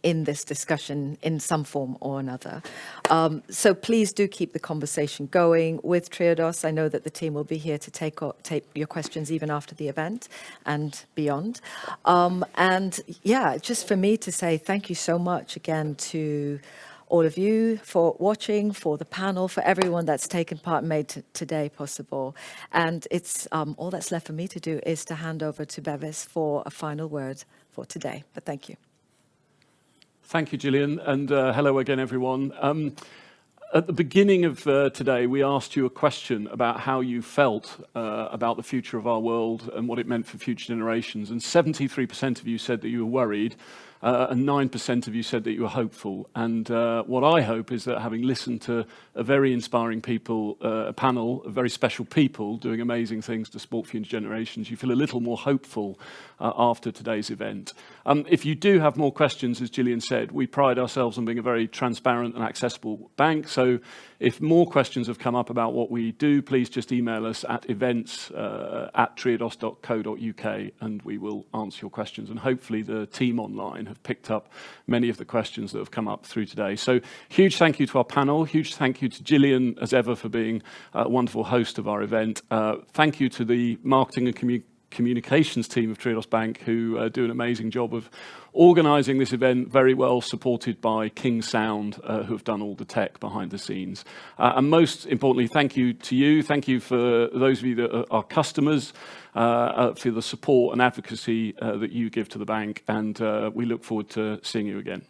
in this discussion in some form or another. So please do keep the conversation going with Triodos. I know that the team will be here to take your questions even after the event and beyond. And just for me to say thank you so much again to all of you for watching, for the panel, for everyone that's taken part and made today possible. And it's all that's left for me to do is to hand over to Bevis for a final word for today. But thank you. Thank you, Gillian, and hello again, everyone. At the beginning of today, we asked you a question about how you felt about the future of our world and what it meant for future generations, and 73% of you said that you were worried, and 9% of you said that you were hopeful. And what I hope is that, having listened to a very inspiring a panel of very special people doing amazing things to support future generations, you feel a little more hopeful after today's event. If you do have more questions, as Gillian said, we pride ourselves on being a very transparent and accessible bank. So If more questions have come up about what we do, please just email us at events@triodos.co.uk and we will answer your questions. And hopefully the team online have picked up many of the questions that have come up through today. So huge thank you to our panel. Huge thank you to Gillian, as ever, for being a wonderful host of our event. Thank you to the marketing and communications team of Triodos Bank, who do an amazing job of organising this event, very well supported by King Sound, who have done all the tech behind the scenes. And most importantly, thank you to you. Thank you for those of you that are our customers, for the support and advocacy that you give to the bank. And we look forward to seeing you again.